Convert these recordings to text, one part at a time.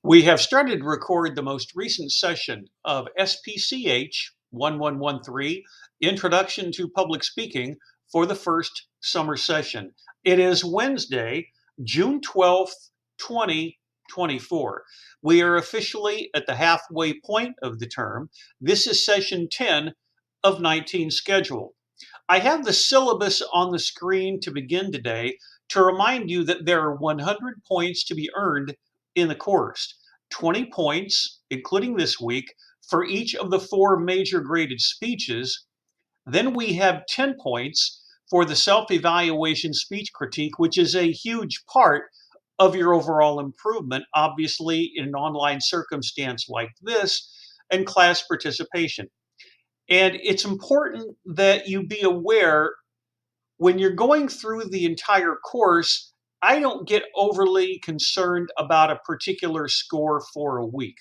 We have started to record the most recent session of SPCH 1113, Introduction to Public Speaking, for the first summer session. It is Wednesday, June 12th, 2024. We are officially at the halfway point of the term. This is session 10 of 19 scheduled. I have the syllabus on the screen to begin today to remind you that there are 100 points to be earned in the course. 20 points, including this week, for each of the four major graded speeches. Then we have 10 points for the self-evaluation speech critique, which is a huge part of your overall improvement, obviously, in an online circumstance like this, and class participation. And it's important that you be aware when you're going through the entire course, I don't get overly concerned about a particular score for a week.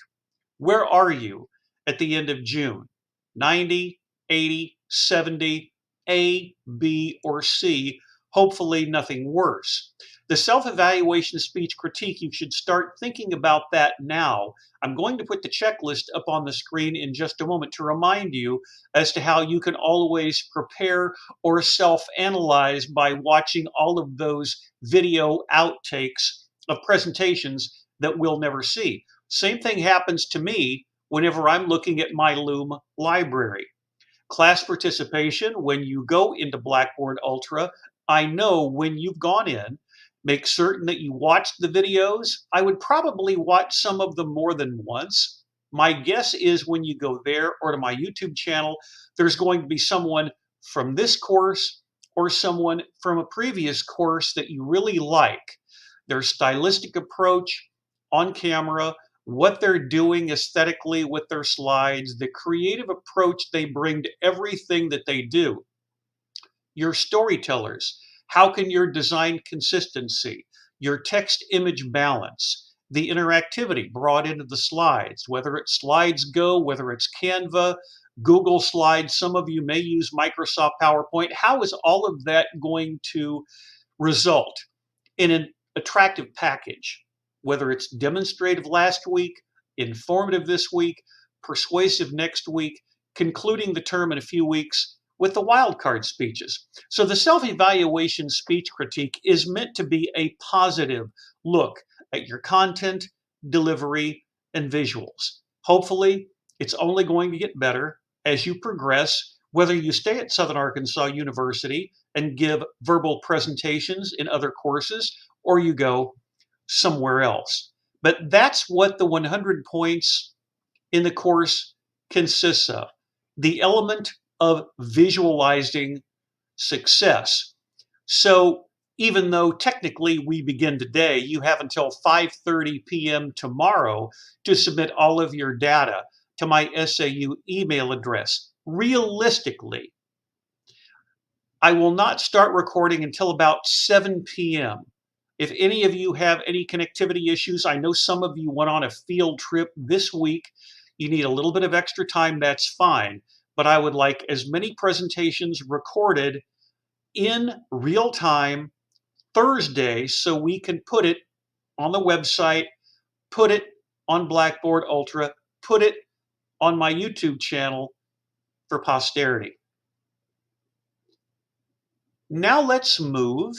Where are you at the end of June? 90, 80, 70, A, B, or C? Hopefully nothing worse. The self-evaluation speech critique, you should start thinking about that now. I'm going to put the checklist up on the screen in just a moment to remind you as to how you can always prepare or self-analyze by watching all of those video outtakes of presentations that we'll never see. Same thing happens to me whenever I'm looking at my Loom library. Class participation, when you go into Blackboard Ultra, I know when you've gone in, make certain that you watch the videos. I would probably watch some of them more than once. My guess is when you go there or to my YouTube channel, there's going to be someone from this course or someone from a previous course that you really like. Their stylistic approach on camera, what they're doing aesthetically with their slides, the creative approach they bring to everything that they do. Your storytellers, how can your design consistency, your text image balance, the interactivity brought into the slides, whether it's Slides Go, whether it's Canva, Google Slides, some of you may use Microsoft PowerPoint. How is all of that going to result in an attractive package? Whether it's demonstrative last week, informative this week, persuasive next week, concluding the term in a few weeks with the wildcard speeches. So the self-evaluation speech critique is meant to be a positive look at your content, delivery, and visuals. Hopefully, it's only going to get better as you progress, whether you stay at Southern Arkansas University and give verbal presentations in other courses, or you go somewhere else. But that's what the 100 points in the course consists of. The element of visualizing success. So even though technically we begin today, you have until 5:30 p.m. tomorrow to submit all of your data to my SAU email address. Realistically, I will not start recording until about 7 p.m. If any of you have any connectivity issues, I know some of you went on a field trip this week. You need a little bit of extra time, that's fine. But I would like as many presentations recorded in real time Thursday so we can put it on the website, put it on Blackboard Ultra, put it on my YouTube channel for posterity. Now let's move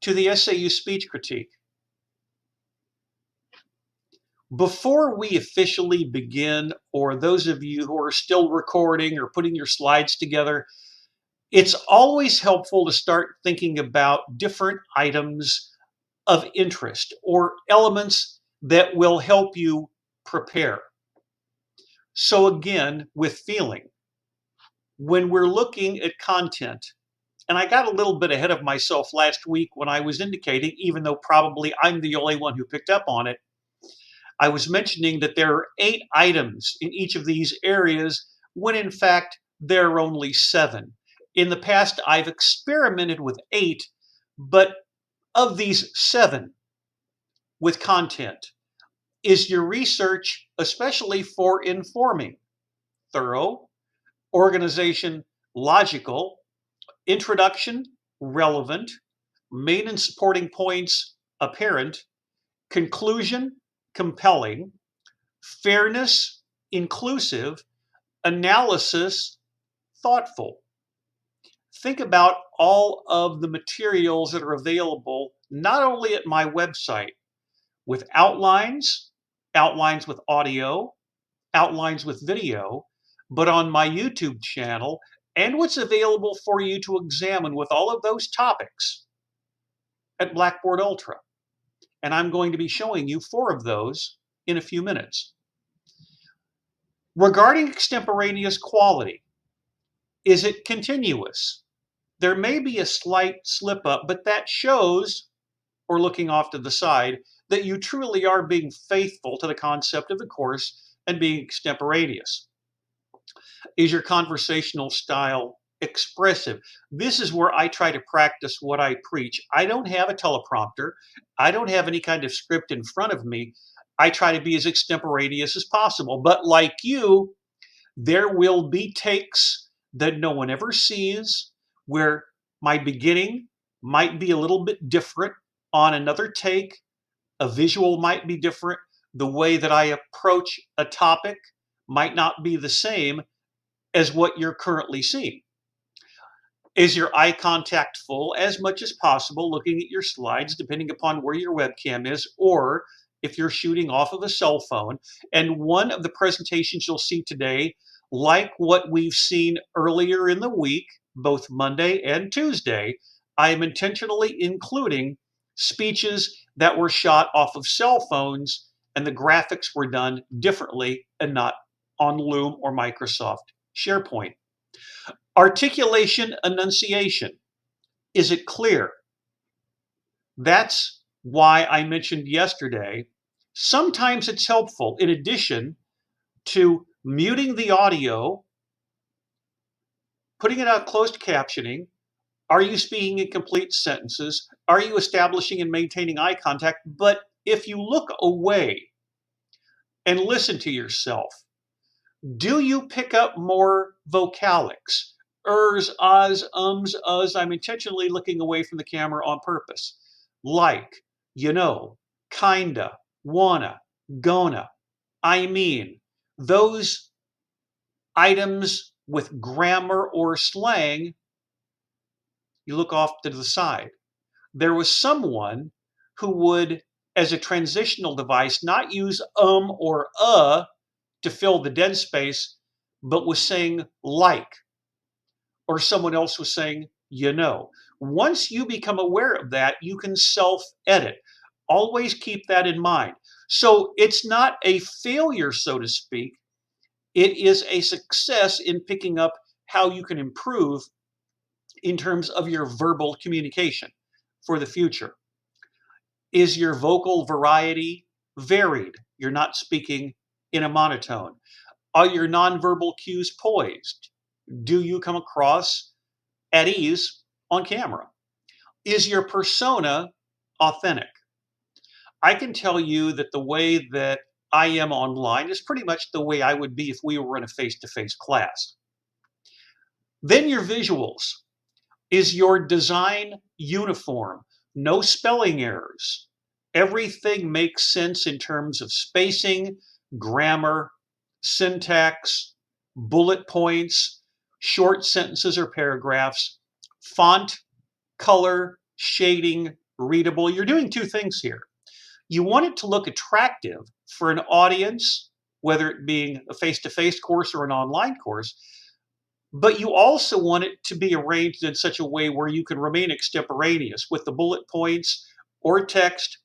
to the SAU speech critique. Before we officially begin, or those of you who are still recording or putting your slides together, it's always helpful to start thinking about different items of interest or elements that will help you prepare. So again, with feeling, when we're looking at content, and I got a little bit ahead of myself last week when I was indicating, even though probably I'm the only one who picked up on it, I was mentioning that there are 8 items in each of these areas when in fact there are only 7. In the past, I've experimented with 8, but of these 7 with content, is your research, especially for informing, thorough, organization, logical, introduction, relevant, main and supporting points apparent, conclusion compelling, fairness inclusive, analysis thoughtful. Think about all of the materials that are available not only at my website with outlines, outlines with audio, outlines with video, but on my YouTube channel, and what's available for you to examine with all of those topics at Blackboard Ultra. And I'm going to be showing you 4 of those in a few minutes. Regarding extemporaneous quality, is it continuous? There may be a slight slip up, but that shows, or looking off to the side, that you truly are being faithful to the concept of the course and being extemporaneous. Is your conversational style expressive? This is where I try to practice what I preach. I don't have a teleprompter. I don't have any kind of script in front of me. I try to be as extemporaneous as possible. But like you, there will be takes that no one ever sees where my beginning might be a little bit different on another take. A visual might be different. The way that I approach a topic might not be the same as what you're currently seeing. Is your eye contact full as much as possible, looking at your slides, depending upon where your webcam is, or if you're shooting off of a cell phone? And one of the presentations you'll see today, like what we've seen earlier in the week, both Monday and Tuesday, I am intentionally including speeches that were shot off of cell phones, and the graphics were done differently and not on Loom or Microsoft SharePoint. Articulation, enunciation. Is it clear? That's why I mentioned yesterday, sometimes it's helpful, in addition to muting the audio, putting it out closed captioning. Are you speaking in complete sentences? Are you establishing and maintaining eye contact? But if you look away and listen to yourself, do you pick up more vocalics? Ers, ahs, ums, us. I'm intentionally looking away from the camera on purpose. Like, you know, kinda, wanna, gonna, I mean. Those items with grammar or slang, you look off to the side. There was someone who would, as a transitional device, not use or to fill the dead space, but was saying like, or someone else was saying, you know. Once you become aware of that, you can self-edit. Always keep that in mind. So it's not a failure, so to speak. It is a success in picking up how you can improve in terms of your verbal communication for the future. Is your vocal variety varied? You're not speaking in a monotone. Are your nonverbal cues poised? Do you come across at ease on camera? Is your persona authentic? I can tell you that the way that I am online is pretty much the way I would be if we were in a face-to-face class. Then your visuals. Is your design uniform? No spelling errors. Everything makes sense in terms of spacing, grammar, syntax, bullet points, short sentences or paragraphs, font, color, shading, readable. You're doing 2 things here. You want it to look attractive for an audience, whether it being a face-to-face course or an online course, but you also want it to be arranged in such a way where you can remain extemporaneous with the bullet points or text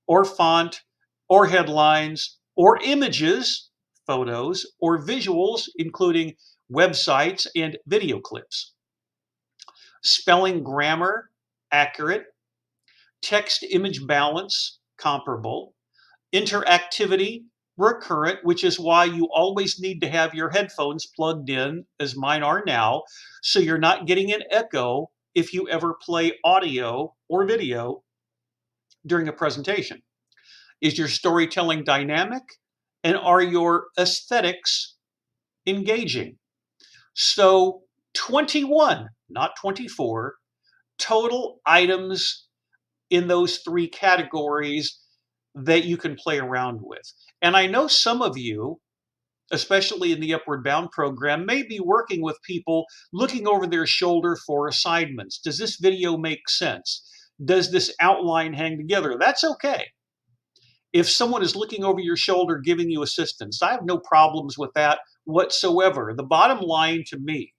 or font or headlines or images, photos, or visuals, including websites and video clips. Spelling, grammar, accurate. Text image balance, comparable. Interactivity, recurrent, which is why you always need to have your headphones plugged in, as mine are now, so you're not getting an echo if you ever play audio or video during a presentation. Is your storytelling dynamic? And are your aesthetics engaging? So 21, not 24, total items in those three categories that you can play around with. And I know some of you, especially in the Upward Bound program, may be working with people looking over their shoulder for assignments. Does this video make sense? Does this outline hang together? That's okay. If someone is looking over your shoulder giving you assistance, I have no problems with that whatsoever. The bottom line to me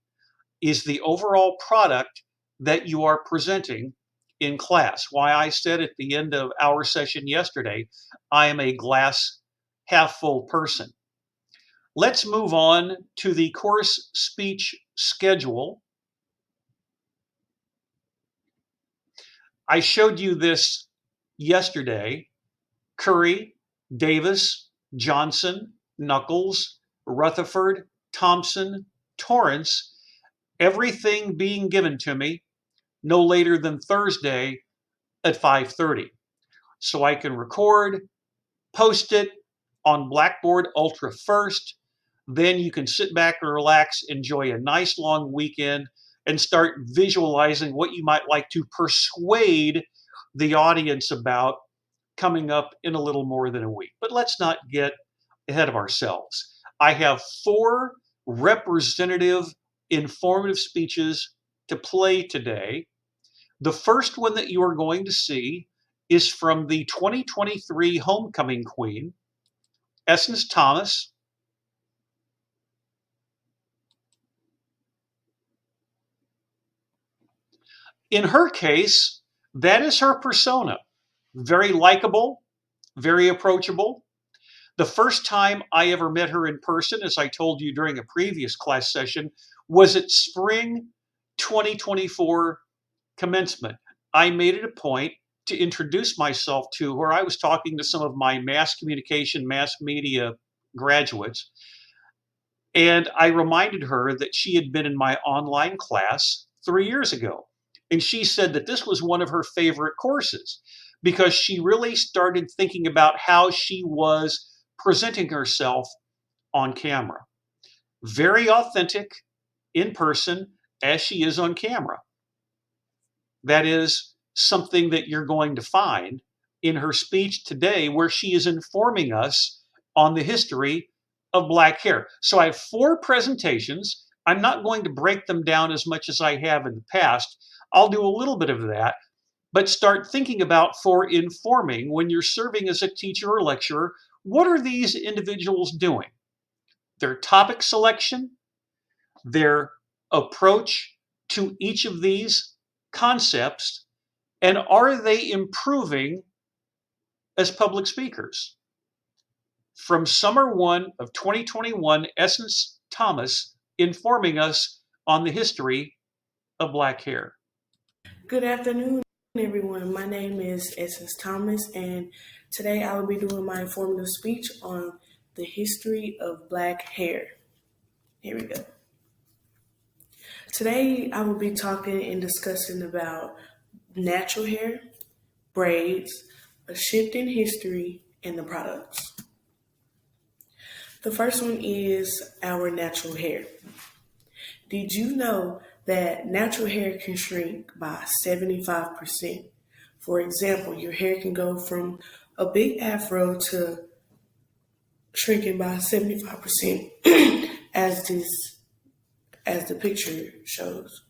is the overall product that you are presenting in class. Why I said at the end of our session yesterday, I am a glass half full person. Let's move on to the course speech schedule. I showed you this yesterday. Curry, Davis, Johnson, Knuckles, Rutherford, Thompson, Torrance, everything being given to me no later than Thursday at 5:30. So I can record, post it on Blackboard Ultra first. Then you can sit back and relax, enjoy a nice long weekend, and start visualizing what you might like to persuade the audience about coming up in a little more than a week. But let's not get ahead of ourselves. I have 4 representative informative speeches to play today. The first one that you are going to see is from the 2023 homecoming queen, Essence Thomas. In her case, that is her persona. Very likable, very approachable. The first time I ever met her in person, as I told you during a previous class session, was at spring 2024 commencement. I made it a point to introduce myself to her. I was talking to some of my mass communication, mass media graduates, and I reminded her that she had been in my online class 3 years ago. And she said that this was one of her favorite courses because she really started thinking about how she was presenting herself on camera. Very authentic in person as she is on camera. That is something that you're going to find in her speech today, where she is informing us on the history of black hair. So I have 4 presentations. I'm not going to break them down as much as I have in the past. I'll do a little bit of that, but start thinking about, for informing when you're serving as a teacher or lecturer, what are these individuals doing? Their topic selection, their approach to each of these concepts, and are they improving as public speakers? From summer 1 of 2021, Essence Thomas informing us on the history of black hair. Good afternoon, everyone. My name is Essence Thomas, and today I will be doing my informative speech on the history of black hair. Here we go. Today I will be talking and discussing about natural hair, braids, a shift in history, and the products. The first one is our natural hair. Did you know that natural hair can shrink by 75%? For example, your hair can go from a big afro to shrinking by 75% as the picture shows.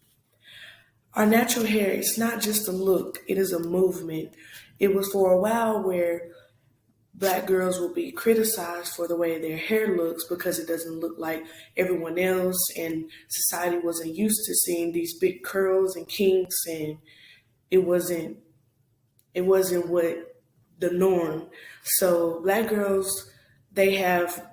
Our natural hair is not just a look, it is a movement. It was for a while where black girls will be criticized for the way their hair looks because it doesn't look like everyone else, and society wasn't used to seeing these big curls and kinks, and it wasn't what the norm. So black girls, they have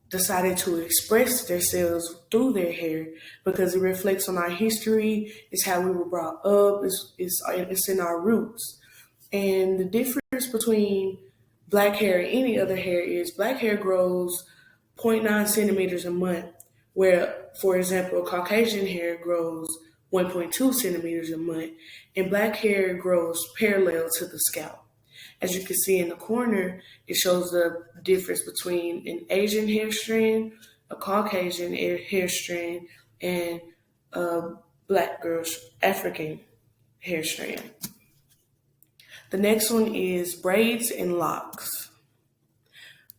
decided to express themselves through their hair because it reflects on our history, it's how we were brought up, it's in our roots. And the difference between black hair and any other hair is black hair grows zero point 0.9 centimeters a month, where, for example, Caucasian hair grows 1.2 centimeters a month, and black hair grows parallel to the scalp. As you can see in the corner, it shows the difference between an Asian hair strand, a Caucasian hair strand, and a black girl's African hair strand. The next one is braids and locks.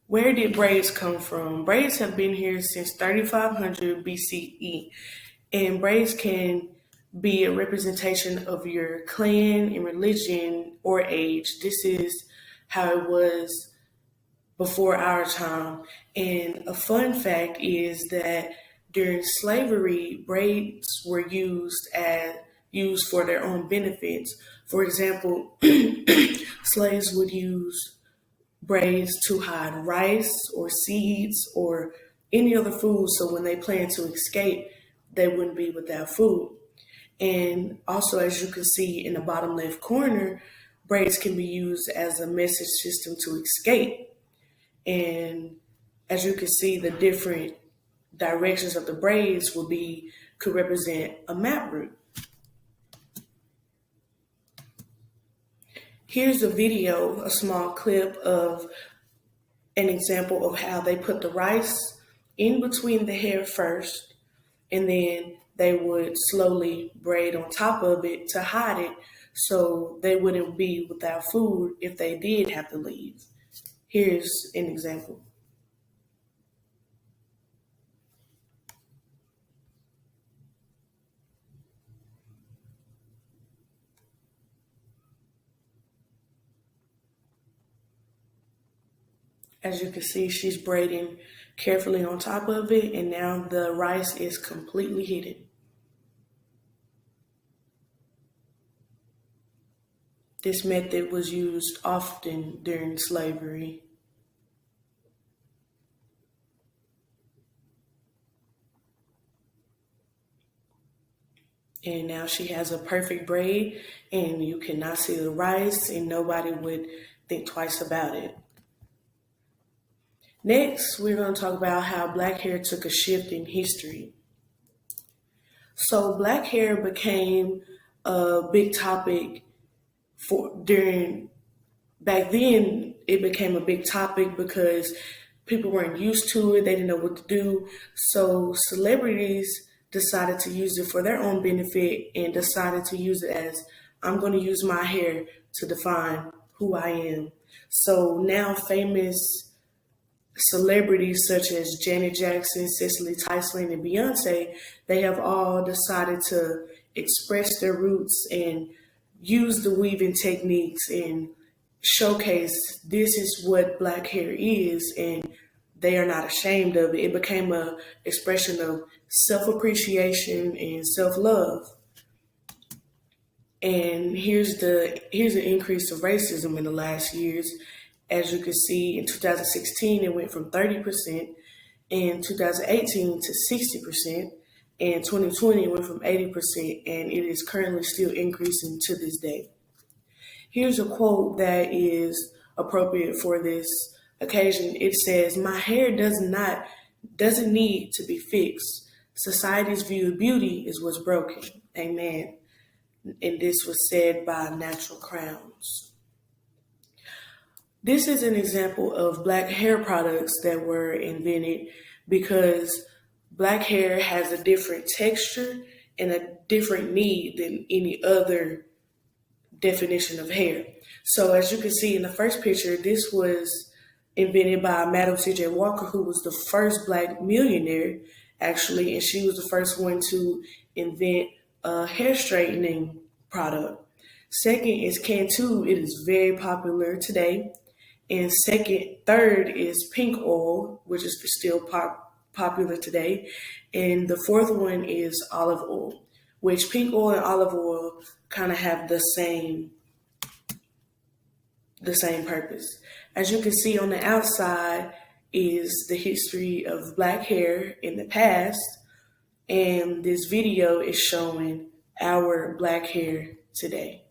Where did braids come from? Braids have been here since 3500 BCE, and braids can be a representation of your clan and religion or age. This is how it was before our time. And a fun fact is that during slavery, braids were used for their own benefits. For example, slaves would use braids to hide rice or seeds or any other food, so when they planned to escape, they wouldn't be without food. And also, as you can see in the bottom left corner, braids can be used as a message system to escape. And as you can see, the different directions of the braids could represent a map route. Here's a video, a small clip of an example of how they put the rice in between the hair first, and then they would slowly braid on top of it to hide it so they wouldn't be without food if they did have to leave. Here's an example. As you can see, she's braiding carefully on top of it, and now the rice is completely hidden. This method was used often during slavery. And now she has a perfect braid, and you cannot see the rice, and nobody would think twice about it. Next, we're going to talk about how black hair took a shift in history. So black hair became a big topic back then. It became a big topic because people weren't used to it. They didn't know what to do. So celebrities decided to use it for their own benefit and decided to use it as, I'm going to use my hair to define who I am. So now famous celebrities such as Janet Jackson, Cicely Tyson, and Beyonce, they have all decided to express their roots and use the weaving techniques and showcase this is what black hair is, and they are not ashamed of it. It became an expression of self-appreciation and self-love. And here's an increase of racism in the last years. As you can see, in 2016, it went from 30%, in 2018 to 60%, and 2020 it went from 80%, and it is currently still increasing to this day. Here's a quote that is appropriate for this occasion. It says, "My hair doesn't need to be fixed. Society's view of beauty is what's broken." Amen. And this was said by Natural Crowns. This is an example of black hair products that were invented because black hair has a different texture and a different need than any other definition of hair. So as you can see in the first picture, this was invented by Madam C.J. Walker, who was the first black millionaire, actually, and she was the first one to invent a hair straightening product. Second is Cantu. It is very popular today. And third is pink oil, which is still popular today. And the fourth one is olive oil, which pink oil and olive oil kind of have the same purpose. As you can see on the outside is the history of black hair in the past. And this video is showing our black hair today.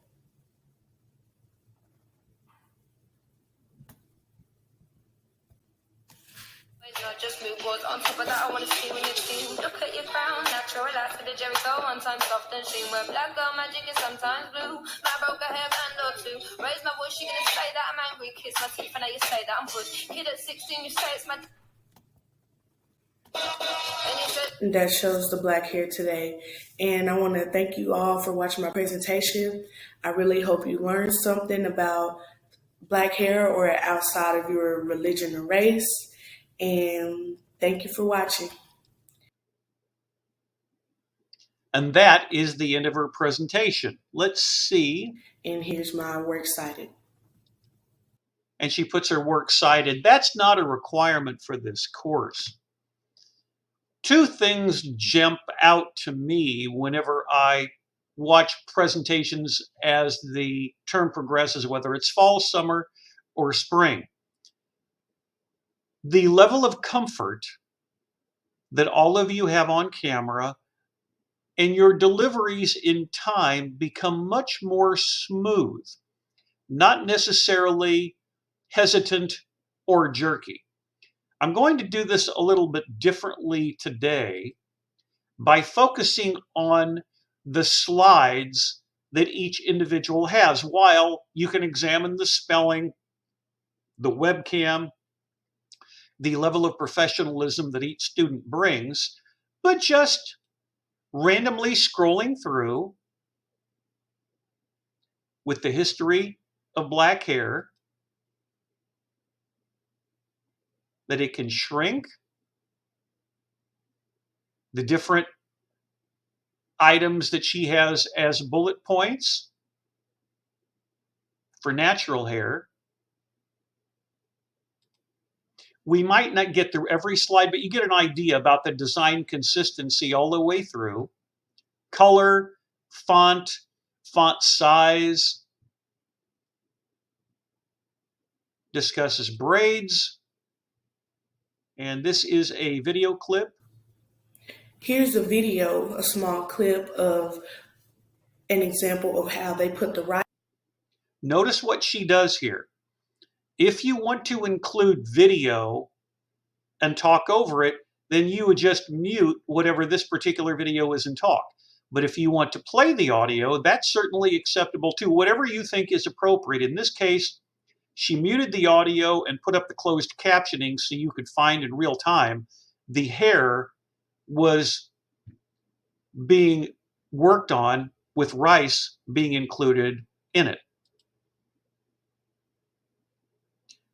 Just move boards on top of that. I wanna see when you team. Look at your crown, natural relax with the Jericho. One time soft and sheen. Where black girl magic is sometimes blue. My broke a hairband or two. Raise my voice, she gonna say that I'm angry. Kiss my teeth and now you say that I'm good. Kid at 16, you say it's my. And you said that shows the black hair today. And I want to thank you all for watching my presentation. I really hope you learned something about black hair or outside of your religion or race. And thank you for watching. And that is the end of her presentation. Let's see. And here's my works cited. And she puts her works cited. That's not a requirement for this course. Two things jump out to me whenever I watch presentations as the term progresses, whether it's fall, summer, or spring. The level of comfort that all of you have on camera and your deliveries in time become much more smooth, not necessarily hesitant or jerky. I'm going to do this a little bit differently today by focusing on the slides that each individual has, while you can examine the spelling, the webcam, the level of professionalism that each student brings, but just randomly scrolling through with the history of black hair, that it can shrink, the different items that she has as bullet points for natural hair. We might not get through every slide, but you get an idea about the design consistency all the way through. Color, font size, discusses braids, and this is a video clip. Here's a video, a small clip of an example of how they put the right. Notice what she does here. If you want to include video and talk over it, then you would just mute whatever this particular video is and talk. But if you want to play the audio, that's certainly acceptable too, whatever you think is appropriate. In this case, she muted the audio and put up the closed captioning so you could find in real time the hair was being worked on with rice being included in it.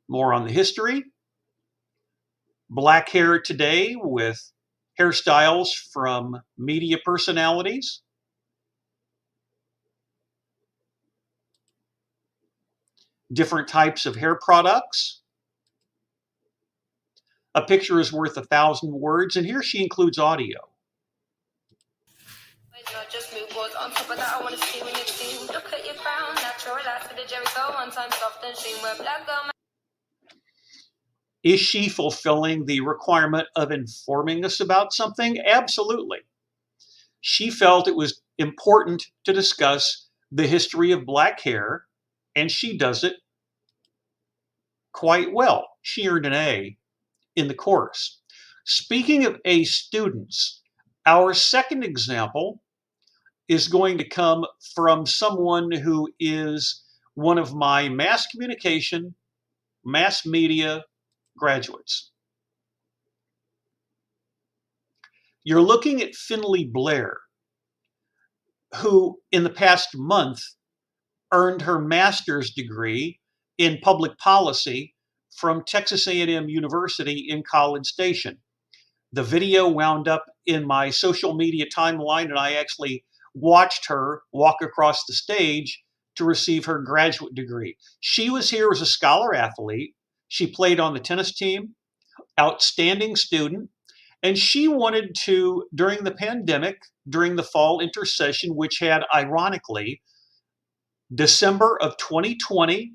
More on the history. Black hair today with hairstyles from media personalities. Different types of hair products. A picture is worth 1,000 words, and here she includes audio. Just move boards on top of that. I want to see when you see. Look at your crown, natural light to the Jericho. One time soft and sheen where black girl. Is she fulfilling the requirement of informing us about something? Absolutely. She felt it was important to discuss the history of black hair, and she does it quite well. She earned an A in the course. Speaking of A students, our second example is going to come from someone who is one of my mass communication, mass media graduates. You're looking at Finley Blair, who in the past month earned her master's degree in public policy from Texas A&M University in College Station. The video wound up in my social media timeline, and I actually watched her walk across the stage to receive her graduate degree. She was here as a scholar athlete. She played on the tennis team, outstanding student, and she wanted to, during the pandemic, during the fall intersession, which had ironically December of 2020,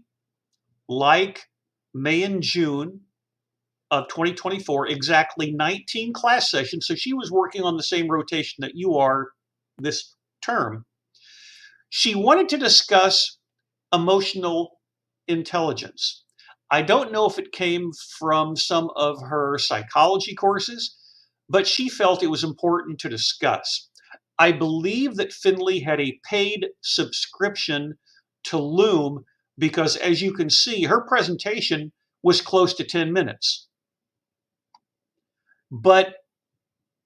like May and June of 2024, exactly 19 class sessions. So she was working on the same rotation that you are this term. She wanted to discuss emotional intelligence. I don't know if it came from some of her psychology courses, but she felt it was important to discuss. I believe that Finley had a paid subscription to Loom because, as you can see, her presentation was close to 10 minutes. But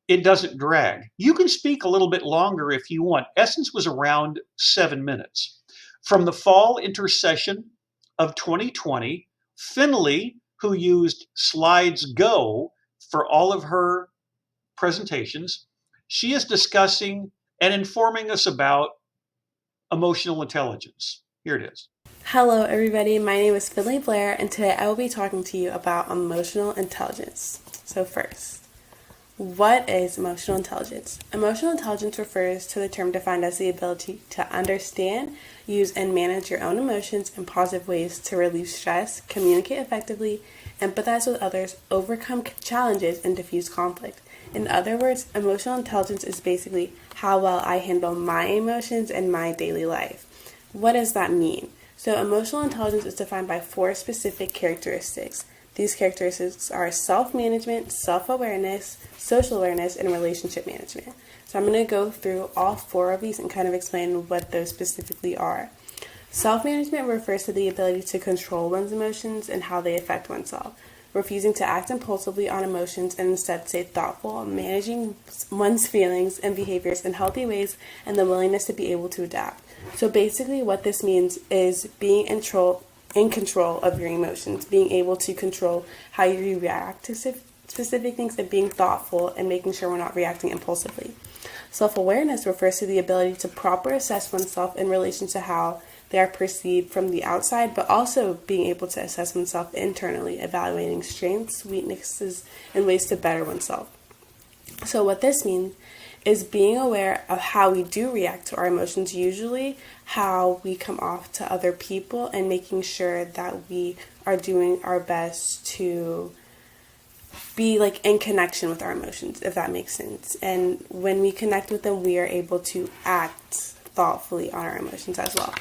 it doesn't drag. You can speak a little bit longer if you want. Essence was around 7 minutes. From the fall intercession of 2020, Finley, who used Slides Go for all of her presentations, she is discussing and informing us about emotional intelligence. Here it is. Hello, everybody. My name is Finley Blair, and today I will be talking to you about emotional intelligence. So, first, what is emotional intelligence? Emotional intelligence refers to the term defined as the ability to understand, use, and manage your own emotions in positive ways to relieve stress, communicate effectively, empathize with others, overcome challenges, and diffuse conflict. In other words, emotional intelligence is basically how well I handle my emotions in my daily life. What does that mean? So, emotional intelligence is defined by 4 specific characteristics. These characteristics are self-management, self-awareness, social awareness, and relationship management. So I'm going to go through all 4 of these and kind of explain what those specifically are. Self-management refers to the ability to control one's emotions and how they affect oneself. Refusing to act impulsively on emotions and instead stay thoughtful, managing one's feelings and behaviors in healthy ways, and the willingness to be able to adapt. So basically what this means is being in control of your emotions, being able to control how you react to specific things, and being thoughtful and making sure we're not reacting impulsively. Self-awareness refers to the ability to properly assess oneself in relation to how they are perceived from the outside, but also being able to assess oneself internally, evaluating strengths, weaknesses, and ways to better oneself. So what this means is being aware of how we do react to our emotions, usually how we come off to other people, and making sure that we are doing our best to be like in connection with our emotions, if that makes sense. And when we connect with them, we are able to act thoughtfully on our emotions as well.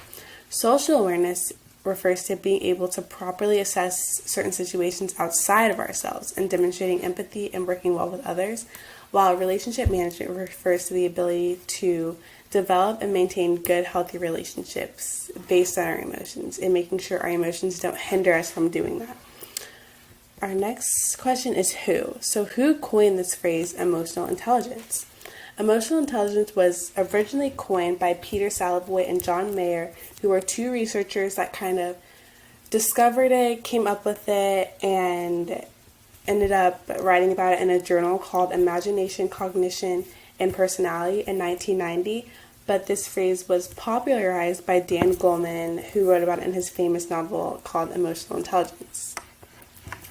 Social awareness refers to being able to properly assess certain situations outside of ourselves and demonstrating empathy and working well with others, while relationship management refers to the ability to develop and maintain good, healthy relationships based on our emotions and making sure our emotions don't hinder us from doing that. Our next question is who? So who coined this phrase, emotional intelligence? Emotional intelligence was originally coined by Peter Salovey and John Mayer, who were 2 researchers that kind of discovered it, came up with it, and ended up writing about it in a journal called Imagination, Cognition, and Personality in 1990. But this phrase was popularized by Dan Goleman, who wrote about it in his famous novel called Emotional Intelligence.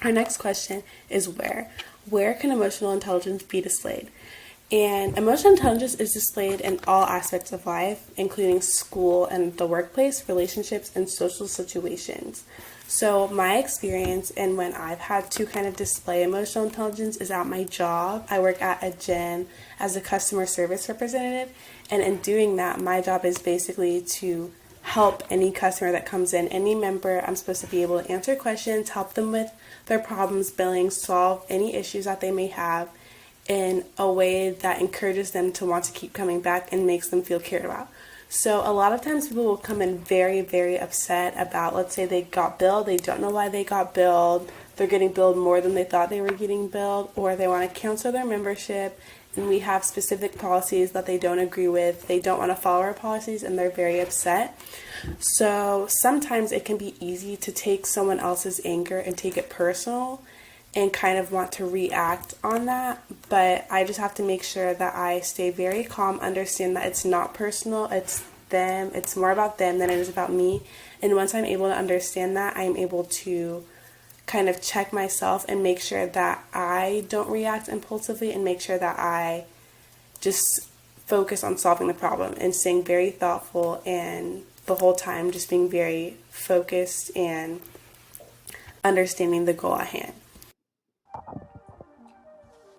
Our next question is where? Where can emotional intelligence be displayed? And emotional intelligence is displayed in all aspects of life, including school and the workplace, relationships, and social situations. So my experience and when I've had to kind of display emotional intelligence is at my job. I work at a gym as a customer service representative, and in doing that, my job is basically to help any customer that comes in, any member. I'm supposed to be able to answer questions, help them with their problems, billing, solve any issues that they may have in a way that encourages them to want to keep coming back and makes them feel cared about. So a lot of times people will come in very, very upset about, let's say they got billed, they don't know why they got billed, they're getting billed more than they thought they were getting billed, or they want to cancel their membership, and we have specific policies that they don't agree with, they don't want to follow our policies, and they're very upset. So sometimes it can be easy to take someone else's anger and take it personal and kind of want to react on that, but I just have to make sure that I stay very calm, understand that it's not personal, it's them, it's more about them than it is about me. And once I'm able to understand that, I'm able to kind of check myself and make sure that I don't react impulsively and make sure that I just focus on solving the problem and staying very thoughtful, and the whole time just being very focused and understanding the goal at hand.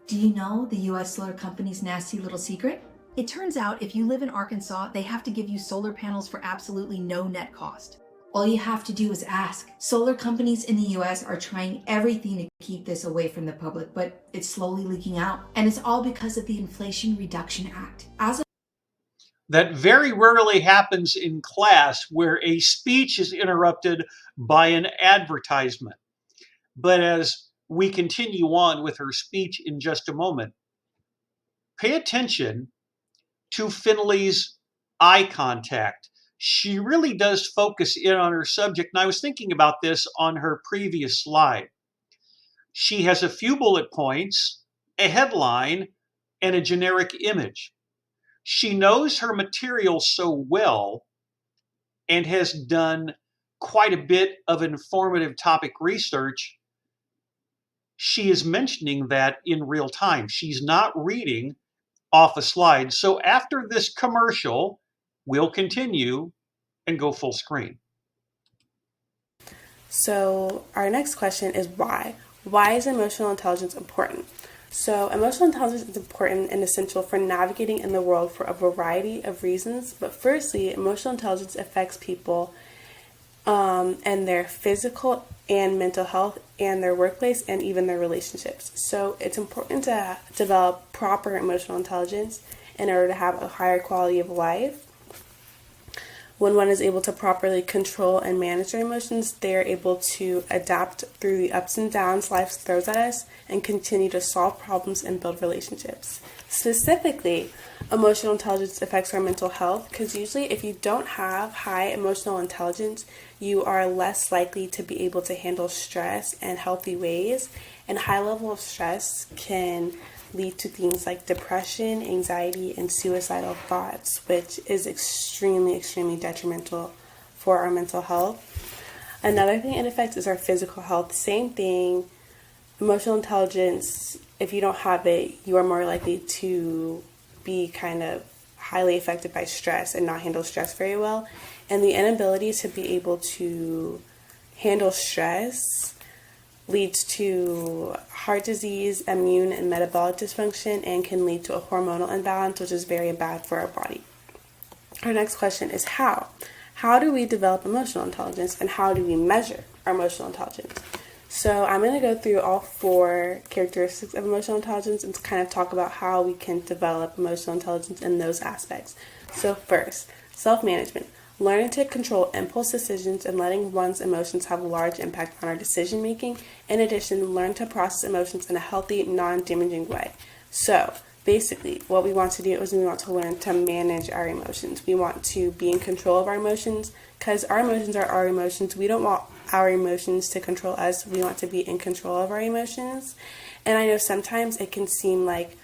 Do you know the U.S. solar company's nasty little secret? It turns out if you live in Arkansas, they have to give you solar panels for absolutely no net cost. All you have to do is ask. Solar companies in the U.S. are trying everything to keep this away from the public, but it's slowly leaking out. And it's all because of the Inflation Reduction Act. That very rarely happens in class, where a speech is interrupted by an advertisement. But as we continue on with her speech in just a moment, pay attention to Finley's eye contact. She really does focus in on her subject. And I was thinking about this on her previous slide. She has a few bullet points, a headline, and a generic image. She knows her material so well and has done quite a bit of informative topic research. She is mentioning that in real time. She's not reading off a slide. So after this commercial, we'll continue and go full screen. So our next question is why? Why is emotional intelligence important? So emotional intelligence is important and essential for navigating in the world for a variety of reasons. But firstly, emotional intelligence affects people and their physical and mental health and their workplace and even their relationships. So it's important to develop proper emotional intelligence in order to have a higher quality of life. When one is able to properly control and manage their emotions, they are able to adapt through the ups and downs life throws at us and continue to solve problems and build relationships. Specifically, emotional intelligence affects our mental health because usually if you don't have high emotional intelligence, you are less likely to be able to handle stress in healthy ways, and high level of stress can lead to things like depression, anxiety, and suicidal thoughts, which is extremely, extremely detrimental for our mental health. Another thing it affects is our physical health. Same thing, emotional intelligence, if you don't have it, you are more likely to be kind of highly affected by stress and not handle stress very well. And the inability to be able to handle stress leads to heart disease, immune and metabolic dysfunction, and can lead to a hormonal imbalance, which is very bad for our body. Our next question is how? How do we develop emotional intelligence and how do we measure our emotional intelligence? So I'm going to go through all 4 characteristics of emotional intelligence and kind of talk about how we can develop emotional intelligence in those aspects. So first, self-management. Learning to control impulse decisions and letting one's emotions have a large impact on our decision making. In addition, learn to process emotions in a healthy, non-damaging way. So basically, what we want to do is we want to learn to manage our emotions. We want to be in control of our emotions because our emotions are our emotions. We don't want our emotions to control us. We want to be in control of our emotions. And I know sometimes it can seem like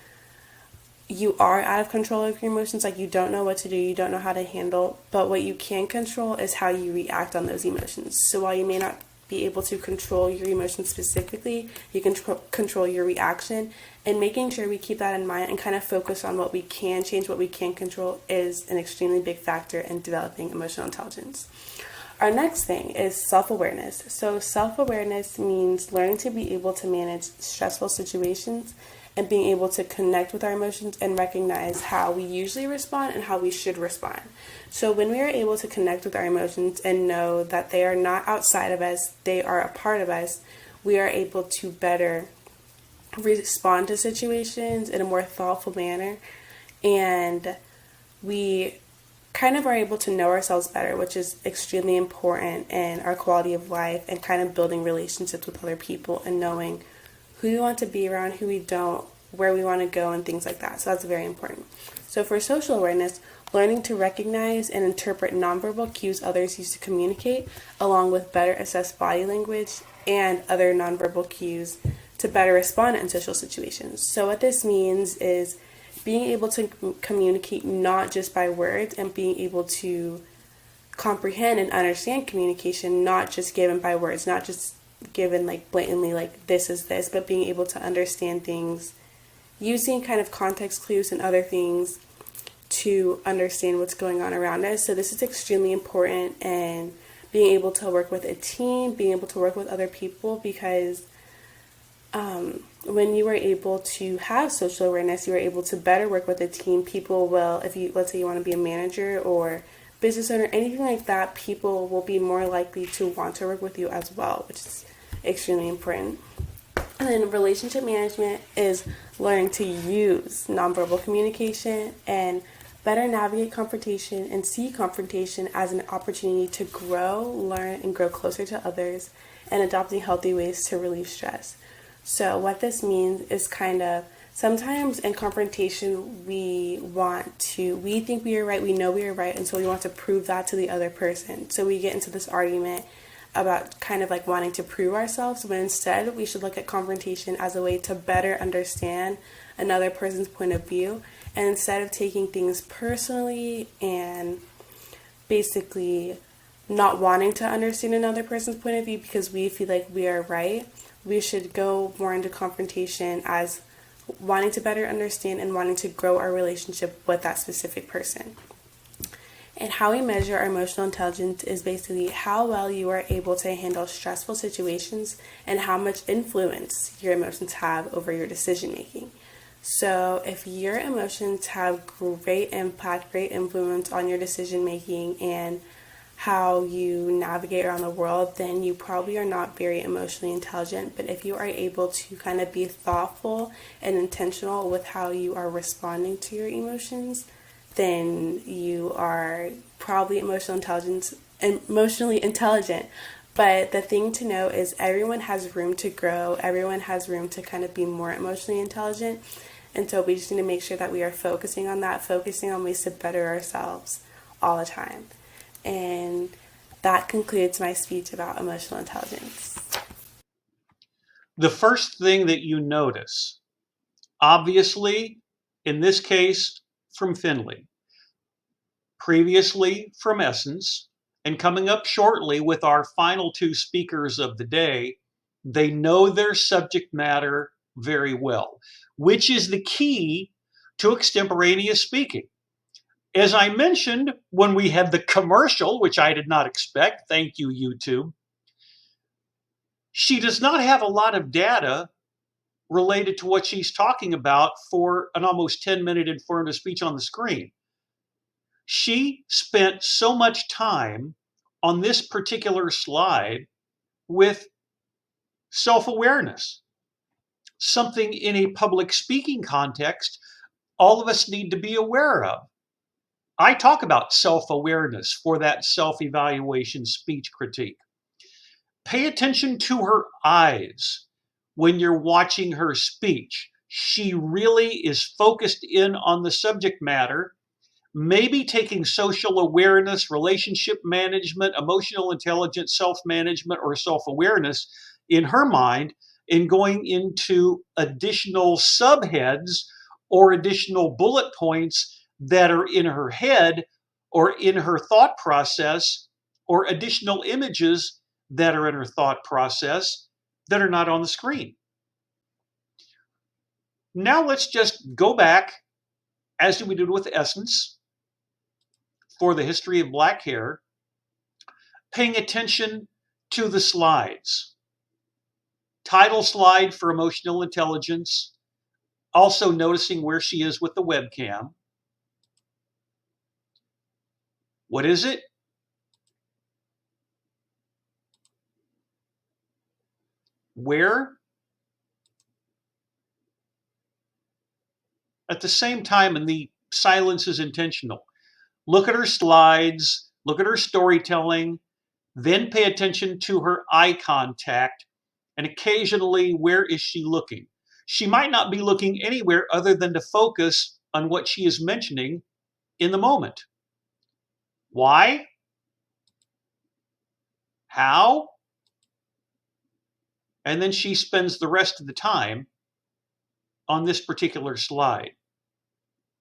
you are out of control of your emotions, like you don't know what to do, you don't know how to handle, but what you can control is how you react on those emotions. So while you may not be able to control your emotions specifically, you can control your reaction, and making sure we keep that in mind and kind of focus on what we can change, what we can control is an extremely big factor in developing emotional intelligence. Our next thing is self-awareness. So self-awareness means learning to be able to manage stressful situations and being able to connect with our emotions and recognize how we usually respond and how we should respond. So when we are able to connect with our emotions and know that they are not outside of us, they are a part of us, we are able to better respond to situations in a more thoughtful manner, and we kind of are able to know ourselves better, which is extremely important in our quality of life and kind of building relationships with other people and knowing who we want to be around, who we don't, where we want to go, and things like that. So that's very important. So for social awareness, learning to recognize and interpret nonverbal cues others use to communicate, along with better assess body language and other nonverbal cues to better respond in social situations. So what this means is being able to communicate not just by words and being able to comprehend and understand communication, not just given by words, not just given like blatantly like this is this, but being able to understand things using kind of context clues and other things to understand what's going on around us. So this is extremely important, and being able to work with a team, being able to work with other people, because when you are able to have social awareness, you are able to better work with a team. People will, if you, let's say you want to be a manager or business owner, anything like that, people will be more likely to want to work with you as well, which is extremely important. And then relationship management is learning to use nonverbal communication and better navigate confrontation and see confrontation as an opportunity to grow, learn, and grow closer to others, and adopting healthy ways to relieve stress. So what this means is kind of Sometimes in confrontation, we think we are right, we know we are right, and so we want to prove that to the other person. So we get into this argument about kind of like wanting to prove ourselves, but instead we should look at confrontation as a way to better understand another person's point of view. And instead of taking things personally and basically not wanting to understand another person's point of view because we feel like we are right, we should go more into confrontation as wanting to better understand and wanting to grow our relationship with that specific person. And how we measure our emotional intelligence is basically how well you are able to handle stressful situations and how much influence your emotions have over your decision making. So if your emotions have great impact, great influence on your decision making and how you navigate around the world, then you probably are not very emotionally intelligent. But if you are able to kind of be thoughtful and intentional with how you are responding to your emotions, then you are probably emotionally intelligent. But the thing to know is everyone has room to grow. Everyone has room to kind of be more emotionally intelligent. And so we just need to make sure that we are focusing on that, focusing on ways to better ourselves all the time. And that concludes my speech about emotional intelligence. The first thing that you notice, obviously, in this case, from Finley, previously from Essence, and coming up shortly with our final two speakers of the day, they know their subject matter very well, which is the key to extemporaneous speaking. As I mentioned when we had the commercial, which I did not expect, thank you, YouTube, she does not have a lot of data related to what she's talking about for an almost 10-minute informative speech on the screen. She spent so much time on this particular slide with self-awareness, something in a public speaking context all of us need to be aware of. I talk about self-awareness for that self-evaluation speech critique. Pay attention to her eyes when you're watching her speech. She really is focused in on the subject matter, maybe taking social awareness, relationship management, emotional intelligence, self-management, or self-awareness in her mind and going into additional subheads or additional bullet points that are in her head or in her thought process, or additional images that are in her thought process that are not on the screen. Now let's just go back, as we did with Essence, for the history of black hair, paying attention to the slides. Title slide for emotional intelligence, also noticing where she is with the webcam. What is it? Where? At the same time, and the silence is intentional. Look at her slides, look at her storytelling, then pay attention to her eye contact, and occasionally, where is she looking? She might not be looking anywhere other than to focus on what she is mentioning in the moment. Why? How? And then she spends the rest of the time on this particular slide.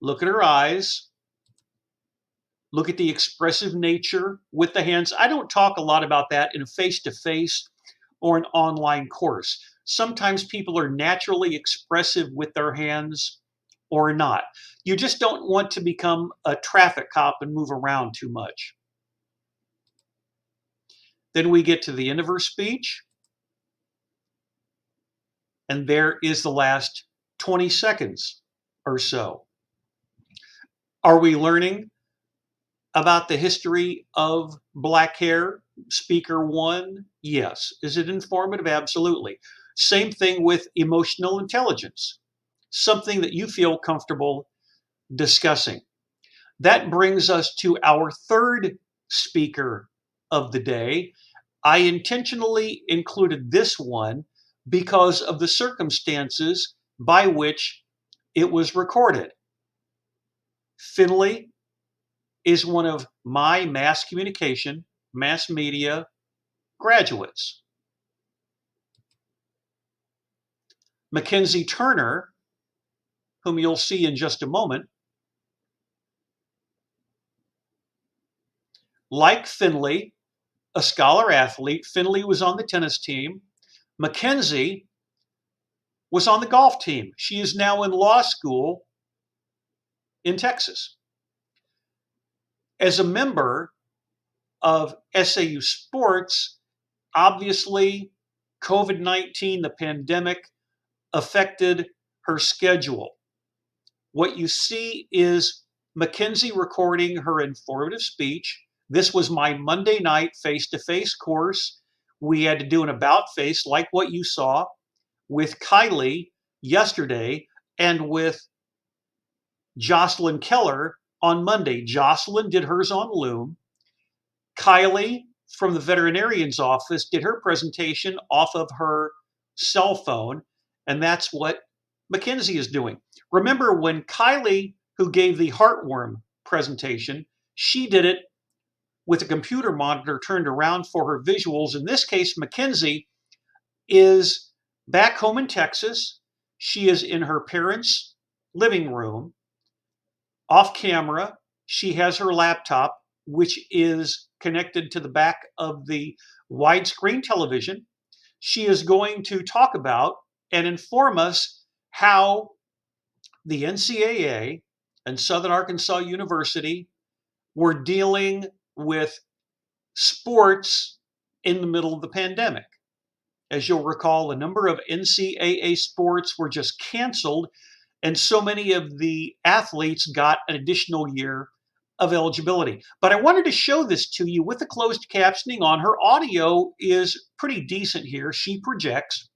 Look at her eyes. Look at the expressive nature with the hands. I don't talk a lot about that in a face-to-face or an online course. Sometimes people are naturally expressive with their hands or not. You just don't want to become a traffic cop and move around too much. Then we get to the end of her speech, and there is the last 20 seconds or so. Are we learning about the history of black hair? Speaker one, yes. Is it informative? Absolutely. Same thing with emotional intelligence, something that you feel comfortable discussing. That brings us to our third speaker of the day. I intentionally included this one because of the circumstances by which it was recorded. Finley is one of my mass communication, mass media graduates. Mackenzie Turner, whom you'll see in just a moment, like Finley, a scholar athlete. Finley was on the tennis team. Mackenzie was on the golf team. She is now in law school in Texas. As a member of SAU Sports, obviously, COVID-19, the pandemic, affected her schedule. What you see is Mackenzie recording her informative speech. This was my Monday night face-to-face course. We had to do an about face like what you saw with Kylie yesterday and with Jocelyn Keller on Monday. Jocelyn did hers on Loom. Kylie from the veterinarian's office did her presentation off of her cell phone, and that's what Mackenzie is doing. Remember when Kylie, who gave the heartworm presentation, she did it with a computer monitor turned around for her visuals. In this case, Mackenzie is back home in Texas. She is in her parents' living room. Off camera, she has her laptop, which is connected to the back of the widescreen television. She is going to talk about and inform us how the NCAA and Southern Arkansas University were dealing with sports in the middle of the pandemic. As you'll recall, a number of NCAA sports were just canceled, and so many of the athletes got an additional year of eligibility. But I wanted to show this to you with the closed captioning on. Her audio is pretty decent here. She projects.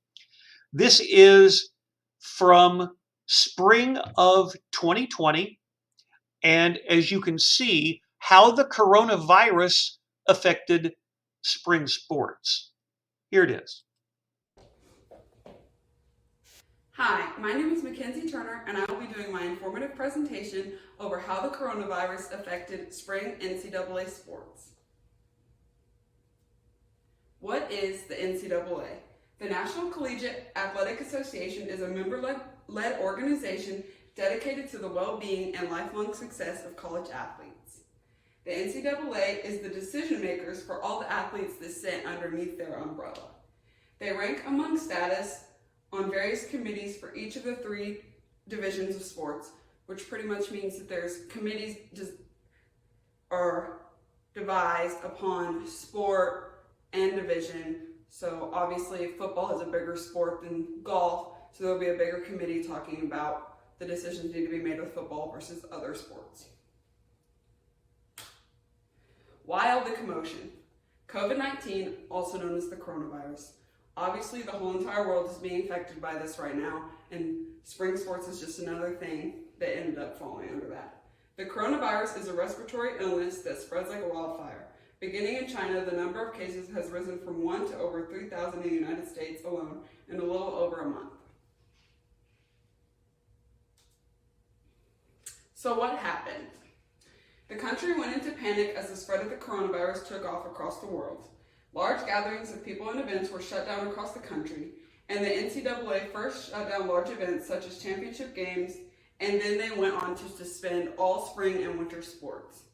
This is from spring of 2020. And as you can see, how the coronavirus affected spring sports. Here it is. Hi, my name is Mackenzie Turner, and I will be doing my informative presentation over how the coronavirus affected spring NCAA sports. What is the NCAA? The National Collegiate Athletic Association is a member-led organization dedicated to the well-being and lifelong success of college athletes. The NCAA is the decision makers for all the athletes that sit underneath their umbrella. They rank among status on various committees for each of the 3 divisions of sports, which pretty much means that there's committees are devised upon sport and division. So obviously football is a bigger sport than golf, so there'll be a bigger committee talking about the decisions need to be made with football versus other sports. Why all the commotion? COVID-19, also known as the coronavirus. Obviously, the whole entire world is being affected by this right now, and spring sports is just another thing that ended up falling under that. The coronavirus is a respiratory illness that spreads like a wildfire. Beginning in China, the number of cases has risen from 1 to over 3,000 in the United States alone in a little over a month. So what happened? The country went into panic as the spread of the coronavirus took off across the world. Large gatherings of people and events were shut down across the country, and the NCAA first shut down large events such as championship games, and then they went on to suspend all spring and winter sports.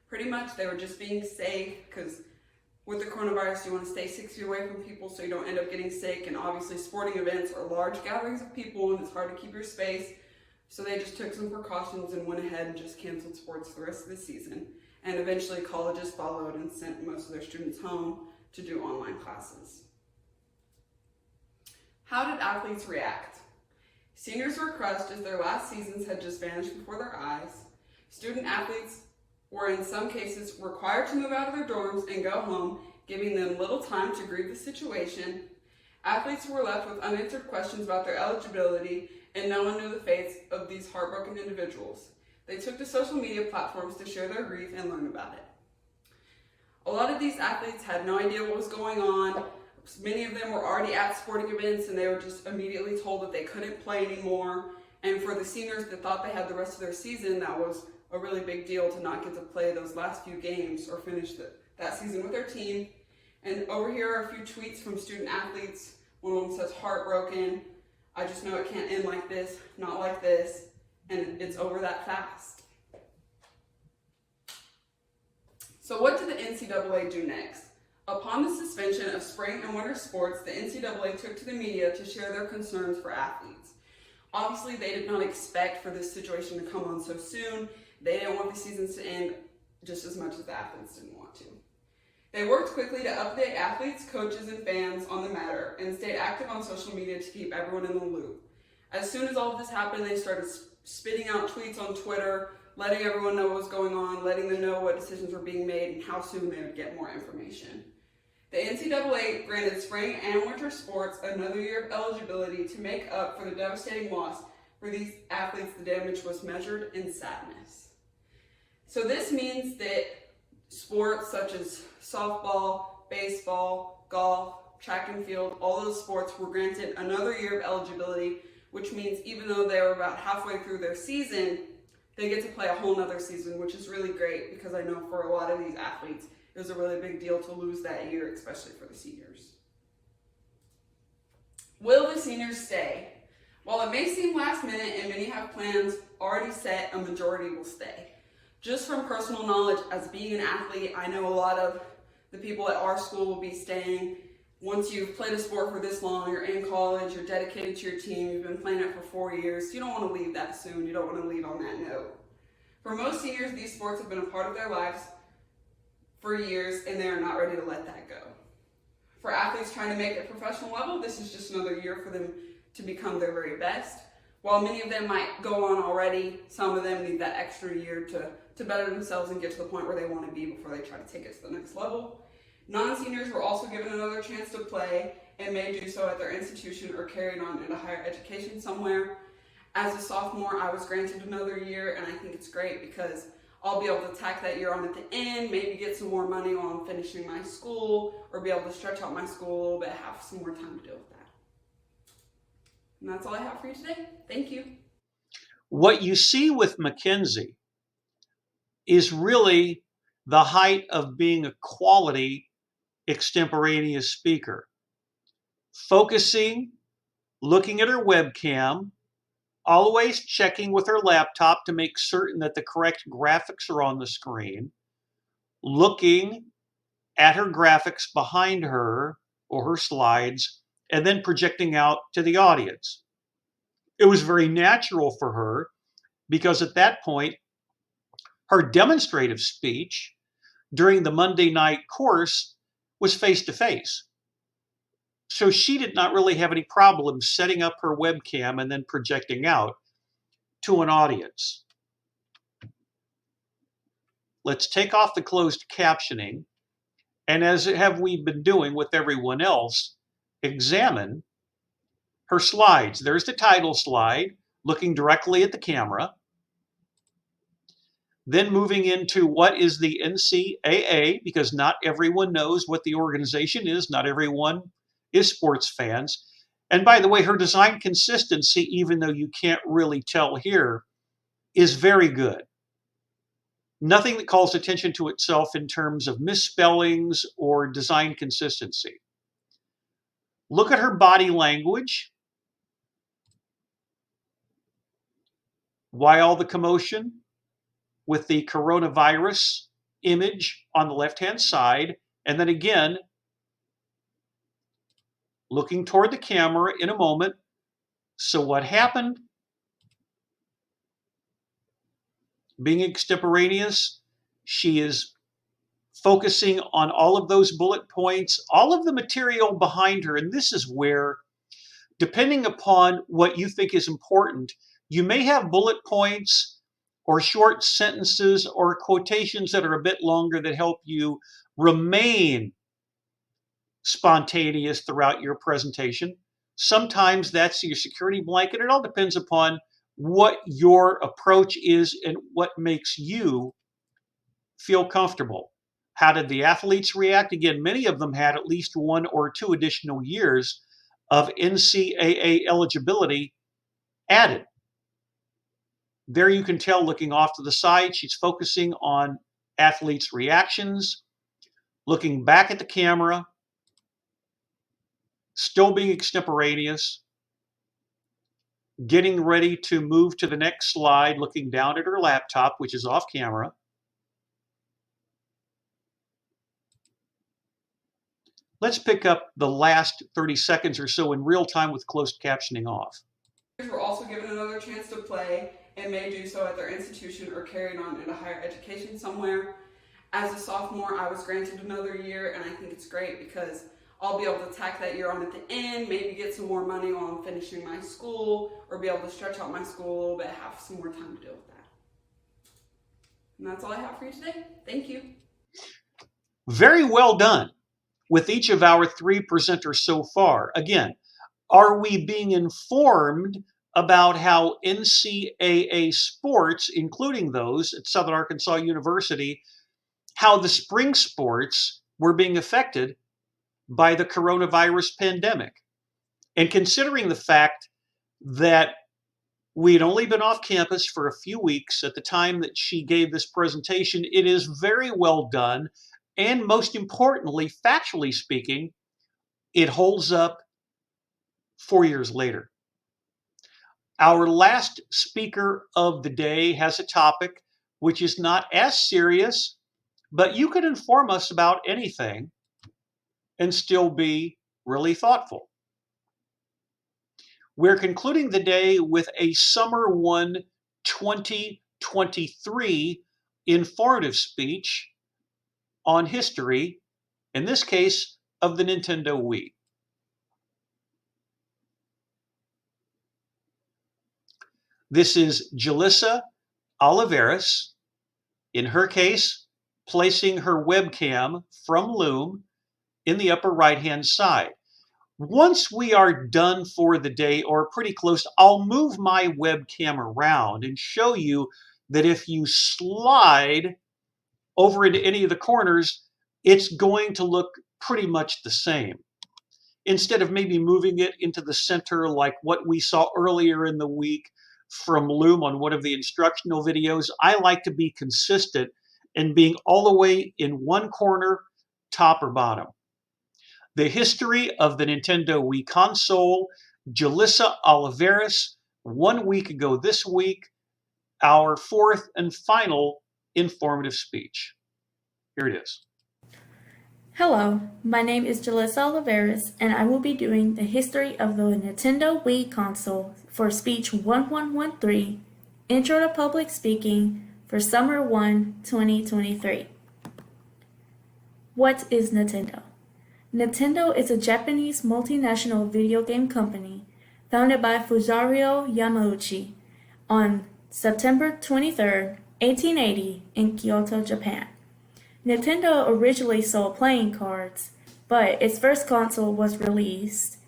Pretty much they were just being safe, because with the coronavirus you want to stay 6 feet away from people so you don't end up getting sick, and obviously sporting events are large gatherings of people and it's hard to keep your space, so they just took some precautions and went ahead and just canceled sports the rest of the season. And eventually colleges followed and sent most of their students home to do online classes. How did athletes react? Seniors were crushed as their last seasons had just vanished before their eyes. Student athletes were in some cases required to move out of their dorms and go home, giving them little time to grieve the situation. Athletes were left with unanswered questions about their eligibility, and no one knew the fates of these heartbroken individuals. They took to social media platforms to share their grief and learn about it. A lot of these athletes had no idea what was going on. Many of them were already at sporting events and they were just immediately told that they couldn't play anymore. And for the seniors that thought they had the rest of their season, that was a really big deal to not get to play those last few games or finish that season with their team. And over here are a few tweets from student athletes. One of them says, "Heartbroken. I just know it can't end like this, not like this, and it's over that fast." So what did the NCAA do next? Upon the suspension of spring and winter sports, the NCAA took to the media to share their concerns for athletes. Obviously, they did not expect for this situation to come on so soon. They didn't want the seasons to end just as much as the athletes didn't want to. They worked quickly to update athletes, coaches, and fans on the matter and stayed active on social media to keep everyone in the loop. As soon as all of this happened, they started spitting out tweets on Twitter, letting everyone know what was going on, letting them know what decisions were being made and how soon they would get more information. The NCAA granted spring and winter sports another year of eligibility to make up for the devastating loss. For these athletes, the damage was measured in sadness. So this means that sports such as softball, baseball, golf, track and field, all those sports were granted another year of eligibility, which means even though they were about halfway through their season, they get to play a whole nother season, which is really great because I know for a lot of these athletes, it was a really big deal to lose that year, especially for the seniors. Will the seniors stay? While it may seem last minute and many have plans already set, a majority will stay. Just from personal knowledge, as being an athlete, I know a lot of the people at our school will be staying. Once you've played a sport for this long, you're in college, you're dedicated to your team, you've been playing it for 4 years, you don't want to leave that soon, you don't want to leave on that note. For most seniors, these sports have been a part of their lives for years and they are not ready to let that go. For athletes trying to make it professional level, this is just another year for them to become their very best. While many of them might go on already, some of them need that extra year to better themselves and get to the point where they want to be before they try to take it to the next level. Non-seniors were also given another chance to play and may do so at their institution or carried on into higher education somewhere. As a sophomore, I was granted another year, and I think it's great because I'll be able to tack that year on at the end, maybe get some more money while I'm finishing my school, or be able to stretch out my school a little bit, have some more time to deal with that. And that's all I have for you today. Thank you. What you see with Mackenzie is really the height of being a quality extemporaneous speaker. Focusing, looking at her webcam, always checking with her laptop to make certain that the correct graphics are on the screen, looking at her graphics behind her or her slides, and then projecting out to the audience. It was very natural for her because at that point, her demonstrative speech during the Monday night course was face-to-face. So she did not really have any problem setting up her webcam and then projecting out to an audience. Let's take off the closed captioning, and as have we been doing with everyone else, examine her slides. There's the title slide, looking directly at the camera. Then moving into what is the NCAA, because not everyone knows what the organization is, not everyone is sports fans. And by the way, her design consistency, even though you can't really tell here, is very good. Nothing that calls attention to itself in terms of misspellings or design consistency. Look at her body language. Why all the commotion? With the coronavirus image on the left-hand side, and then again, looking toward the camera in a moment. So what happened? Being extemporaneous, she is focusing on all of those bullet points, all of the material behind her, and this is where, depending upon what you think is important, you may have bullet points or short sentences or quotations that are a bit longer that help you remain spontaneous throughout your presentation. Sometimes that's your security blanket. It all depends upon what your approach is and what makes you feel comfortable. How did the athletes react? Again, many of them had at least 1 or 2 additional years of NCAA eligibility added. There you can tell, looking off to the side, she's focusing on athletes' reactions, looking back at the camera, still being extemporaneous, getting ready to move to the next slide, looking down at her laptop, which is off camera. Let's pick up the last 30 seconds or so in real time with closed captioning off. Were also given another chance to play and may do so at their institution or carried on into higher education somewhere. As a sophomore, I was granted another year, and I think it's great because I'll be able to tack that year on at the end, maybe get some more money while I'm finishing my school, or be able to stretch out my school a little bit, have some more time to deal with that. And that's all I have for you today. Thank you. Very well done with each of our 3 presenters so far. Again, are we being informed about how NCAA sports, including those at Southern Arkansas University, how the spring sports were being affected by the coronavirus pandemic? And considering the fact that we had only been off campus for a few weeks at the time that she gave this presentation, it is very well done. And most importantly, factually speaking, it holds up 4 years later. Our last speaker of the day has a topic which is not as serious, but you can inform us about anything and still be really thoughtful. We're concluding the day with a Summer 1 2023 informative speech on history, in this case, of the Nintendo Wii. This is Jalissa Oliveras, in her case, placing her webcam from Loom in the upper right-hand side. Once we are done for the day, or pretty close, I'll move my webcam around and show you that if you slide over into any of the corners, it's going to look pretty much the same. Instead of maybe moving it into the center like what we saw earlier in the week from Loom on one of the instructional videos, I like to be consistent in being all the way in one corner, top or bottom. The history of the Nintendo Wii console, Jalissa Oliveras, 1 week ago this week, our 4th and final informative speech. Here it is. Hello, my name is Jalissa Oliveras, and I will be doing the history of the Nintendo Wii console for Speech 1113, Intro to Public Speaking for Summer 1, 2023. What is Nintendo? Nintendo is a Japanese multinational video game company founded by Fusario Yamauchi on September 23, 1880 in Kyoto, Japan. Nintendo originally sold playing cards, but its first console was released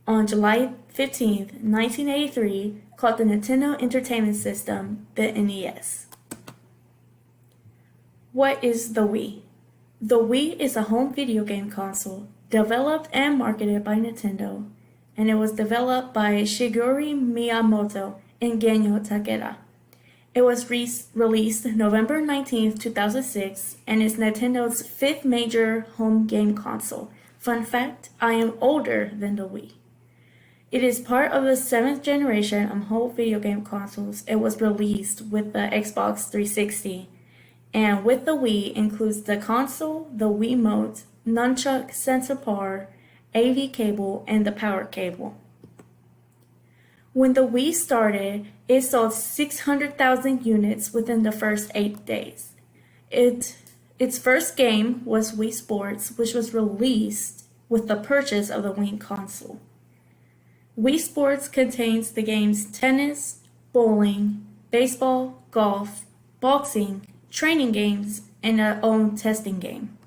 on July 15, 1983, called the Nintendo Entertainment System, the NES. What is the Wii? The Wii is a home video game console developed and marketed by Nintendo, and it was developed by Shigeru Miyamoto and Genyo Takeda. It was released November 19, 2006, and is Nintendo's 5th major home game console. Fun fact, I am older than the Wii. It is part of the 7th generation of home video game consoles. It was released with the Xbox 360, and with the Wii includes the console, the Wiimote, nunchuck sensor bar, AV cable, and the power cable. When the Wii started, it sold 600,000 units within the first 8 days. Its first game was Wii Sports, which was released with the purchase of the Wii console. Wii Sports contains the games tennis, bowling, baseball, golf, boxing, training games, and an own testing game.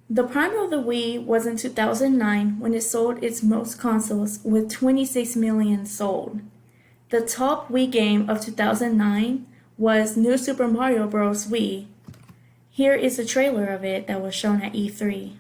The prime of the Wii was in 2009 when it sold its most consoles with 26 million sold. The top Wii game of 2009 was New Super Mario Bros. Wii. Here is a trailer of it that was shown at E3.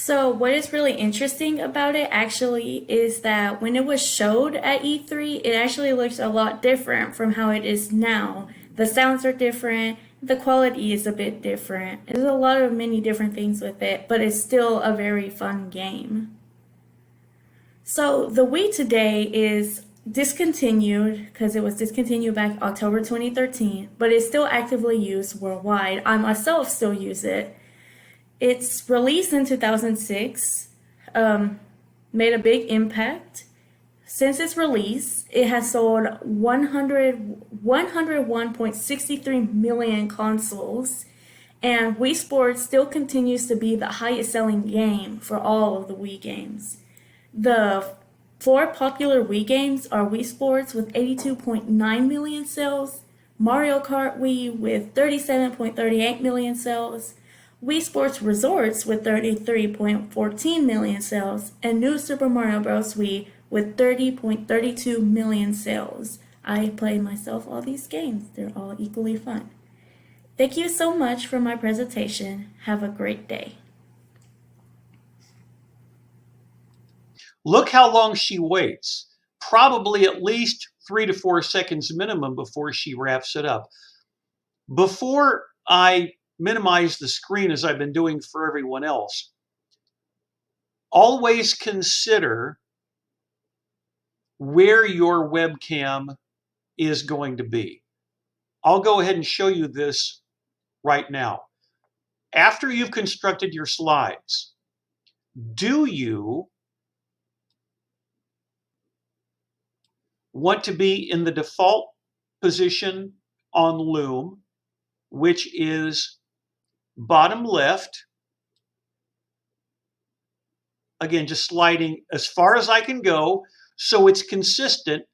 So, what is really interesting about it actually is that when it was showed at E3, it actually looks a lot different from how it is now. The sounds are different, the quality is a bit different. There's a lot of many different things with it, but it's still a very fun game. So, the Wii today is discontinued because it was discontinued back October 2013, but it's still actively used worldwide. I myself still use it. It's released in 2006, made a big impact. Since its release, it has sold 101.63 million consoles, and Wii Sports still continues to be the highest selling game for all of the Wii games. The 4 popular Wii games are Wii Sports with 82.9 million sales, Mario Kart Wii with 37.38 million sales, Wii Sports Resorts with 33.14 million sales, and New Super Mario Bros. Wii with 30.32 million sales. I play myself all these games. They're all equally fun. Thank you so much for my presentation. Have a great day. Look how long she waits. Probably at least 3 to 4 seconds minimum before she wraps it up. Before I minimize the screen as I've been doing for everyone else, always consider where your webcam is going to be. I'll go ahead and show you this right now. After you've constructed your slides, do you want to be in the default position on Loom, which is bottom left? Again, just sliding as far as I can go so it's consistent,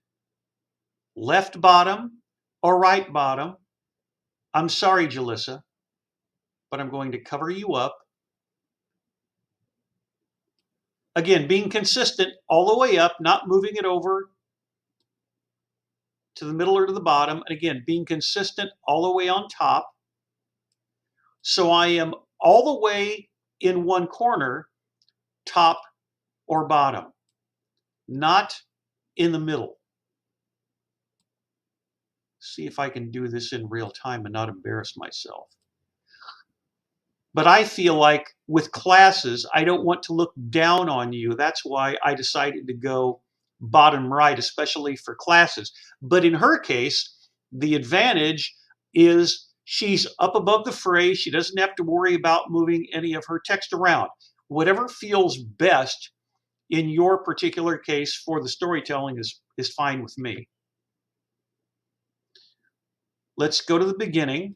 left bottom or right bottom. I'm sorry, Jalissa, but I'm going to cover you up. Again, being consistent all the way up, not moving it over to the middle or to the bottom. And again, being consistent all the way on top. So I am all the way in one corner, top or bottom, not in the middle. See if I can do this in real time and not embarrass myself. But I feel like with classes, I don't want to look down on you. That's why I decided to go bottom right, especially for classes. But in her case, the advantage is she's up above the phrase. She doesn't have to worry about moving any of her text around. Whatever feels best in your particular case for the storytelling is fine with me. Let's go to the beginning.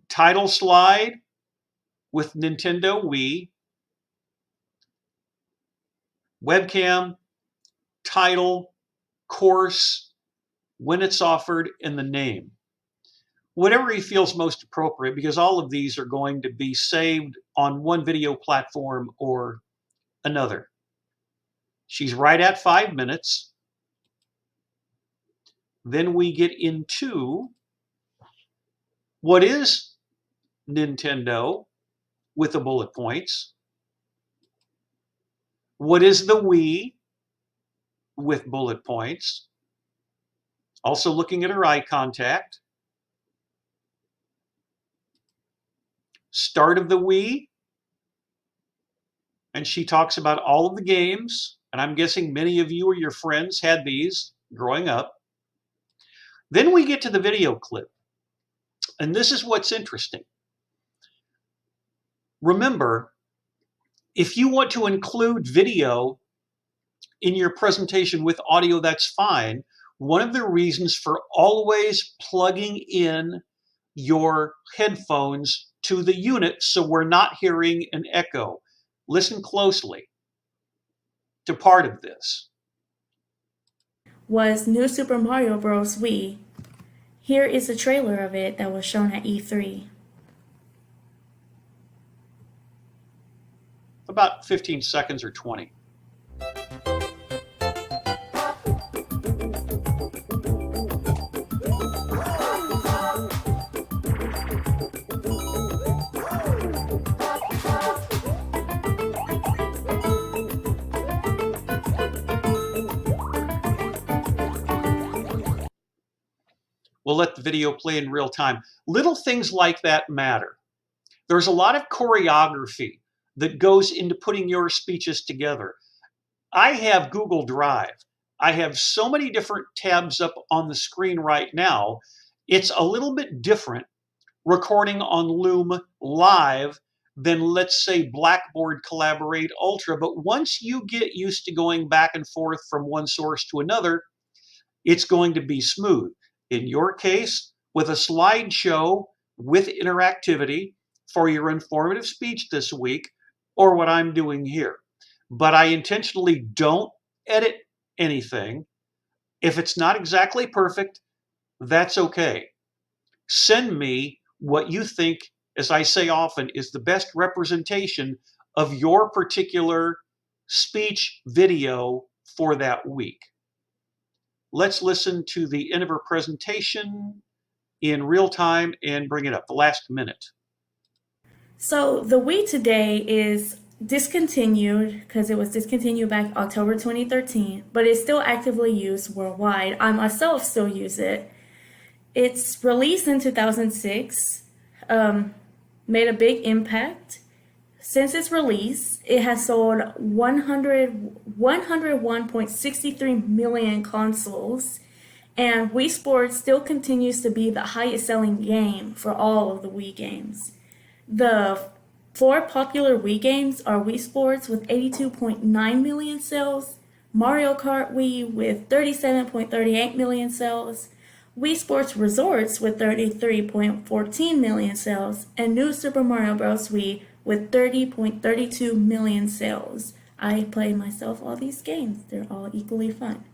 Title slide with Nintendo Wii. Webcam, title, course, when it's offered, and the name. Whatever he feels most appropriate, because all of these are going to be saved on one video platform or another. She's right at 5 minutes. Then we get into what is Nintendo with the bullet points. What is the Wii with bullet points? Also looking at her eye contact. Start of the Wii. And she talks about all of the games. And I'm guessing many of you or your friends had these growing up. Then we get to the video clip. And this is what's interesting. Remember, if you want to include video in your presentation with audio, that's fine. One of the reasons for always plugging in your headphones to the unit so we're not hearing an echo. Listen closely to part of this. Was New Super Mario Bros. Wii. Here is a trailer of it that was shown at E3. About 15 seconds or 20. We'll let the video play in real time. Little things like that matter. There's a lot of choreography that goes into putting your speeches together. I have Google Drive. I have so many different tabs up on the screen right now. It's a little bit different recording on Loom Live than, let's say, Blackboard Collaborate Ultra. But once you get used to going back and forth from one source to another, it's going to be smooth. In your case, with a slideshow with interactivity for your informative speech this week, or what I'm doing here. But I intentionally don't edit anything. If it's not exactly perfect, that's okay. Send me what you think, as I say often, is the best representation of your particular speech video for that week. Let's listen to the end of her presentation in real time and bring it up, the last minute. So the we today is discontinued because it was discontinued back October 2013, but it's still actively used worldwide. I myself still use it. It's released in 2006, made a big impact. Since its release, it has sold 101.63 million consoles, and Wii Sports still continues to be the highest selling game for all of the Wii games. The 4 popular Wii games are Wii Sports with 82.9 million sales, Mario Kart Wii with 37.38 million sales, Wii Sports Resorts with 33.14 million sales, and New Super Mario Bros. Wii with 30.32 million sales. I play myself all these games. They're all equally fun.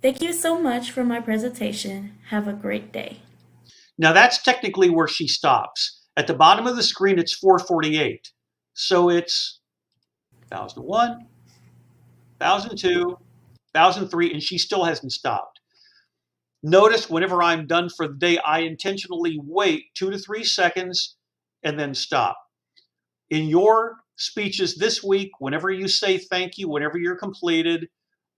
Thank you so much for my presentation. Have a great day. Now that's technically where she stops. At the bottom of the screen, it's 448. So it's 1001, 1002, 1003, and she still hasn't stopped. Notice whenever I'm done for the day, I intentionally wait 2 to 3 seconds and then stop. In your speeches this week, whenever you say thank you, whenever you're completed,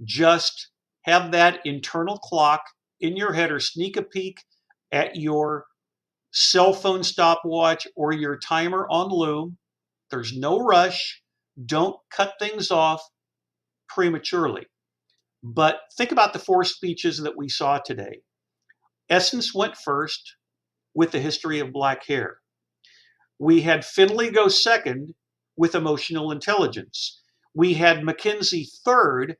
just have that internal clock in your head or sneak a peek at your cell phone stopwatch or your timer on Loom. There's no rush. Don't cut things off prematurely. But think about the 4 speeches that we saw today. Essence went first with the history of black hair. We had Finley go second with emotional intelligence. We had Mackenzie third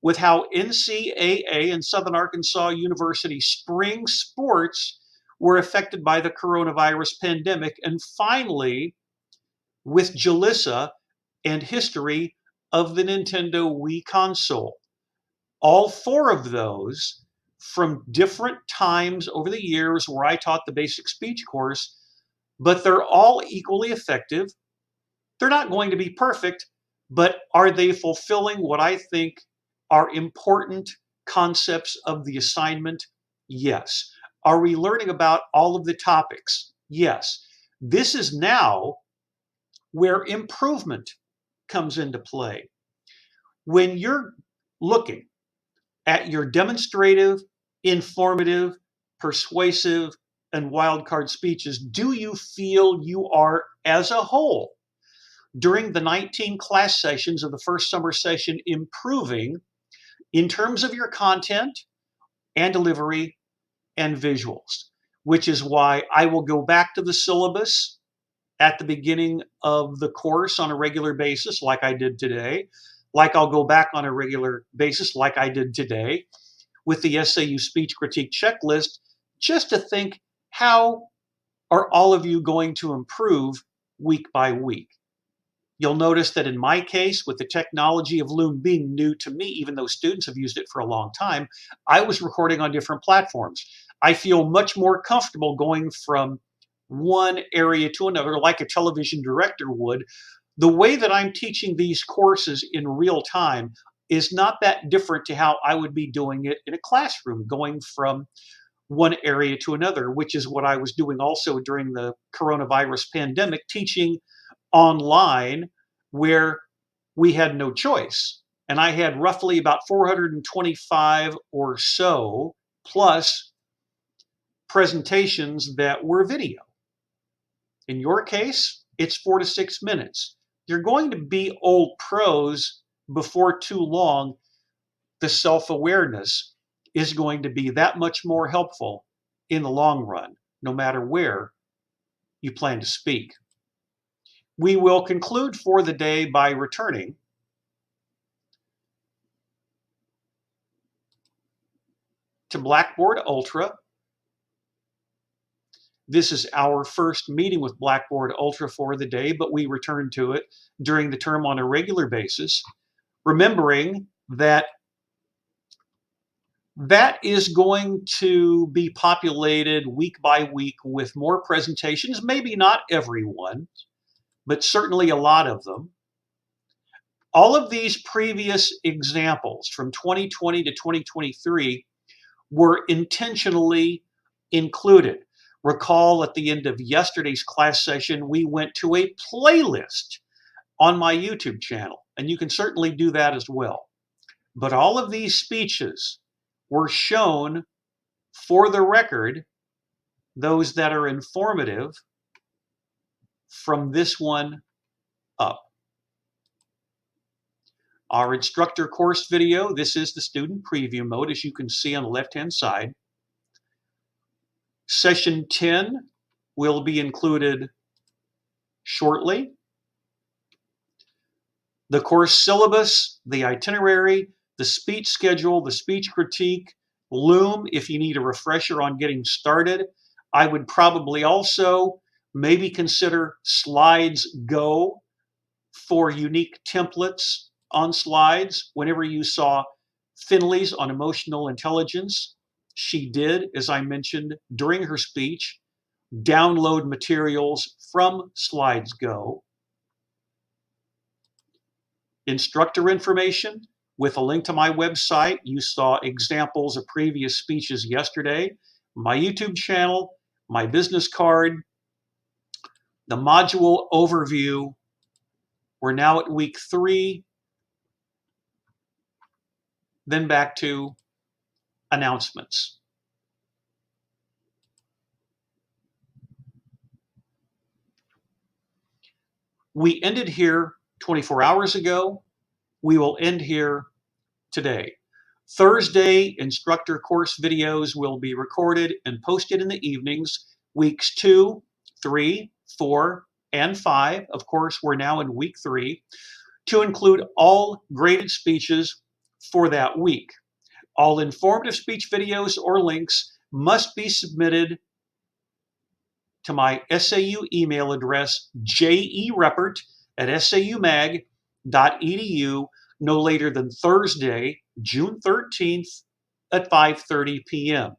with how NCAA and Southern Arkansas University spring sports were affected by the coronavirus pandemic. And finally, with Jalissa and history of the Nintendo Wii console. All 4 of those from different times over the years where I taught the basic speech course, but they're all equally effective. They're not going to be perfect, but are they fulfilling what I think are important concepts of the assignment? Yes. Are we learning about all of the topics? Yes. This is now where improvement comes into play. When you're looking at your demonstrative, informative, persuasive, and wildcard speeches, do you feel you are, as a whole, during the 19 class sessions of the first summer session, improving in terms of your content and delivery and visuals? Which is why I will go back to the syllabus at the beginning of the course on a regular basis, like I did today, like I'll go back on a regular basis, like I did today, with the SAU speech critique checklist, just to think, how are all of you going to improve week by week? You'll notice that in my case, with the technology of Loom being new to me, even though students have used it for a long time, I was recording on different platforms. I feel much more comfortable going from one area to another, like a television director would. The way that I'm teaching these courses in real time is not that different to how I would be doing it in a classroom, going from one area to another, which is what I was doing also during the coronavirus pandemic, teaching online where we had no choice. And I had roughly about 425 or so plus presentations that were video. In your case, it's 4 to 6 minutes. You're going to be old pros before too long. The self-awareness is going to be that much more helpful in the long run, no matter where you plan to speak. We will conclude for the day by returning to Blackboard Ultra. This is our first meeting with Blackboard Ultra for the day, but we return to it during the term on a regular basis, remembering that that is going to be populated week by week with more presentations, maybe not everyone, but certainly a lot of them. All of these previous examples from 2020 to 2023 were intentionally included. Recall at the end of yesterday's class session, we went to a playlist on my YouTube channel, and you can certainly do that as well. But all of these speeches were shown for the record, those that are informative, from this one up. Our instructor course video, this is the student preview mode, as you can see on the left-hand side. Session 10 will be included shortly. The course syllabus, the itinerary, the speech schedule, the speech critique, Loom, if you need a refresher on getting started. I would probably also maybe consider Slides Go for unique templates on slides. Whenever you saw Finley's on emotional intelligence, she did, as I mentioned during her speech, download materials from Slides Go. Instructor information with a link to my website. You saw examples of previous speeches yesterday. My YouTube channel, my business card, the module overview. We're now at week 3. Then back to announcements. We ended here 24 hours ago. We will end here today. Thursday instructor course videos will be recorded and posted in the evenings, weeks 2, 3, 4, and 5. Of course, we're now in week 3, to include all graded speeches for that week. All informative speech videos or links must be submitted to my SAU email address, jereppert@saumag.edu, no later than Thursday, June 13th at 5:30 p.m.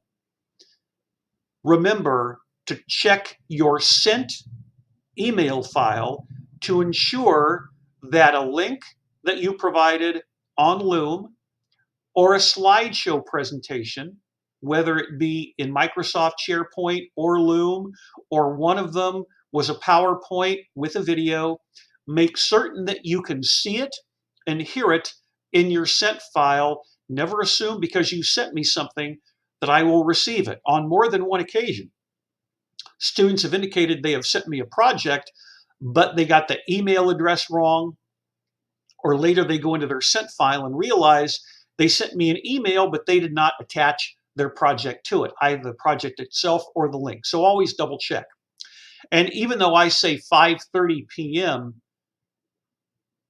Remember to check your sent email file to ensure that a link that you provided on Loom or a slideshow presentation, whether it be in Microsoft SharePoint or Loom, or one of them was a PowerPoint with a video, make certain that you can see it and hear it in your sent file. Never assume because you sent me something that I will receive it. On more than one occasion, students have indicated they have sent me a project, but they got the email address wrong, or later they go into their sent file and realize they sent me an email, but they did not attach their project to it, either the project itself or the link. So always double check. And even though I say 5:30 p.m.,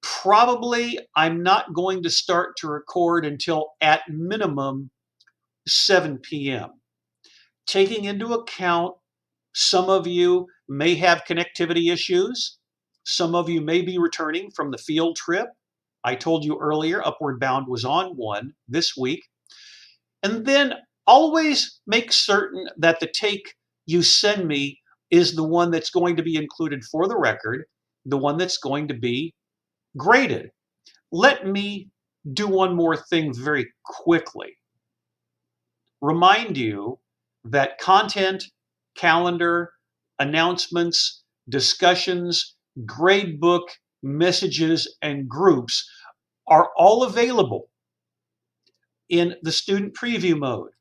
probably I'm not going to start to record until at minimum 7 p.m. Taking into account some of you may have connectivity issues. Some of you may be returning from the field trip. I told you earlier, Upward Bound was on one this week. And then always make certain that the take you send me is the one that's going to be included for the record, the one that's going to be graded. Let me do one more thing very quickly. Remind you that content, calendar, announcements, discussions, gradebook, messages, and groups are all available in the student preview mode.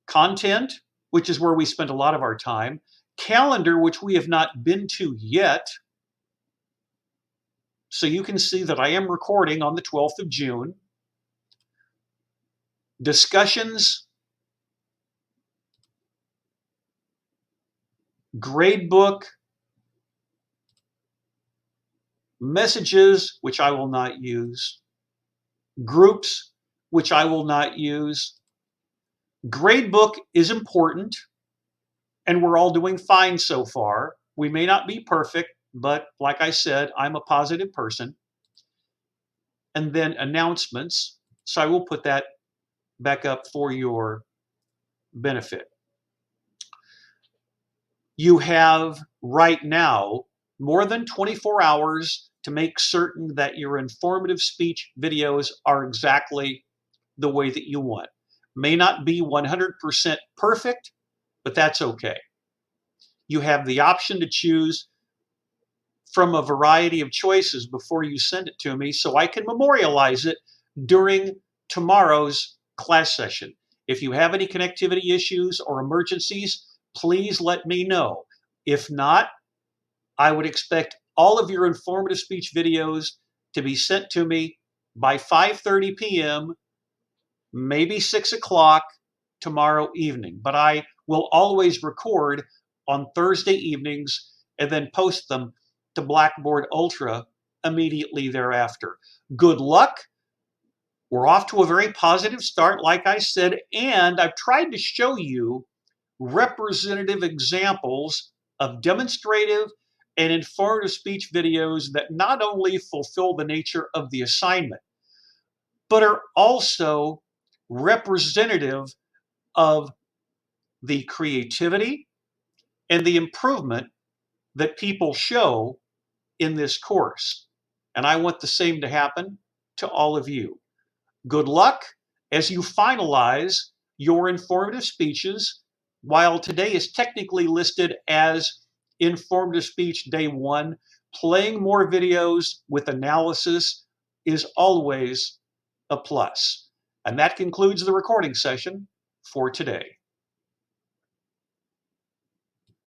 content, which is where we spend a lot of our time, calendar, which we have not been to yet. So you can see that I am recording on the 12th of June. Discussions, gradebook, messages, which I will not use, groups, which I will not use. Gradebook is important, and we're all doing fine so far. We may not be perfect, but like I said, I'm a positive person. And then announcements. So I will put that back up for your benefit. You have right now more than 24 hours to make certain that your informative speech videos are exactly the way that you want. May not be 100% perfect, but that's okay. You have the option to choose from a variety of choices before you send it to me so I can memorialize it during tomorrow's class session. If you have any connectivity issues or emergencies, please let me know. If not, I would expect all of your informative speech videos to be sent to me by 5:30 p.m., maybe 6 o'clock tomorrow evening. But I will always record on Thursday evenings and then post them to Blackboard Ultra immediately thereafter. Good luck. We're off to a very positive start, like I said, and I've tried to show you representative examples of demonstrative and informative speech videos that not only fulfill the nature of the assignment, but are also representative of the creativity and the improvement that people show in this course. And I want the same to happen to all of you. Good luck as you finalize your informative speeches. While today is technically listed as informative speech day 1, playing more videos with analysis is always a plus. And that concludes the recording session for today.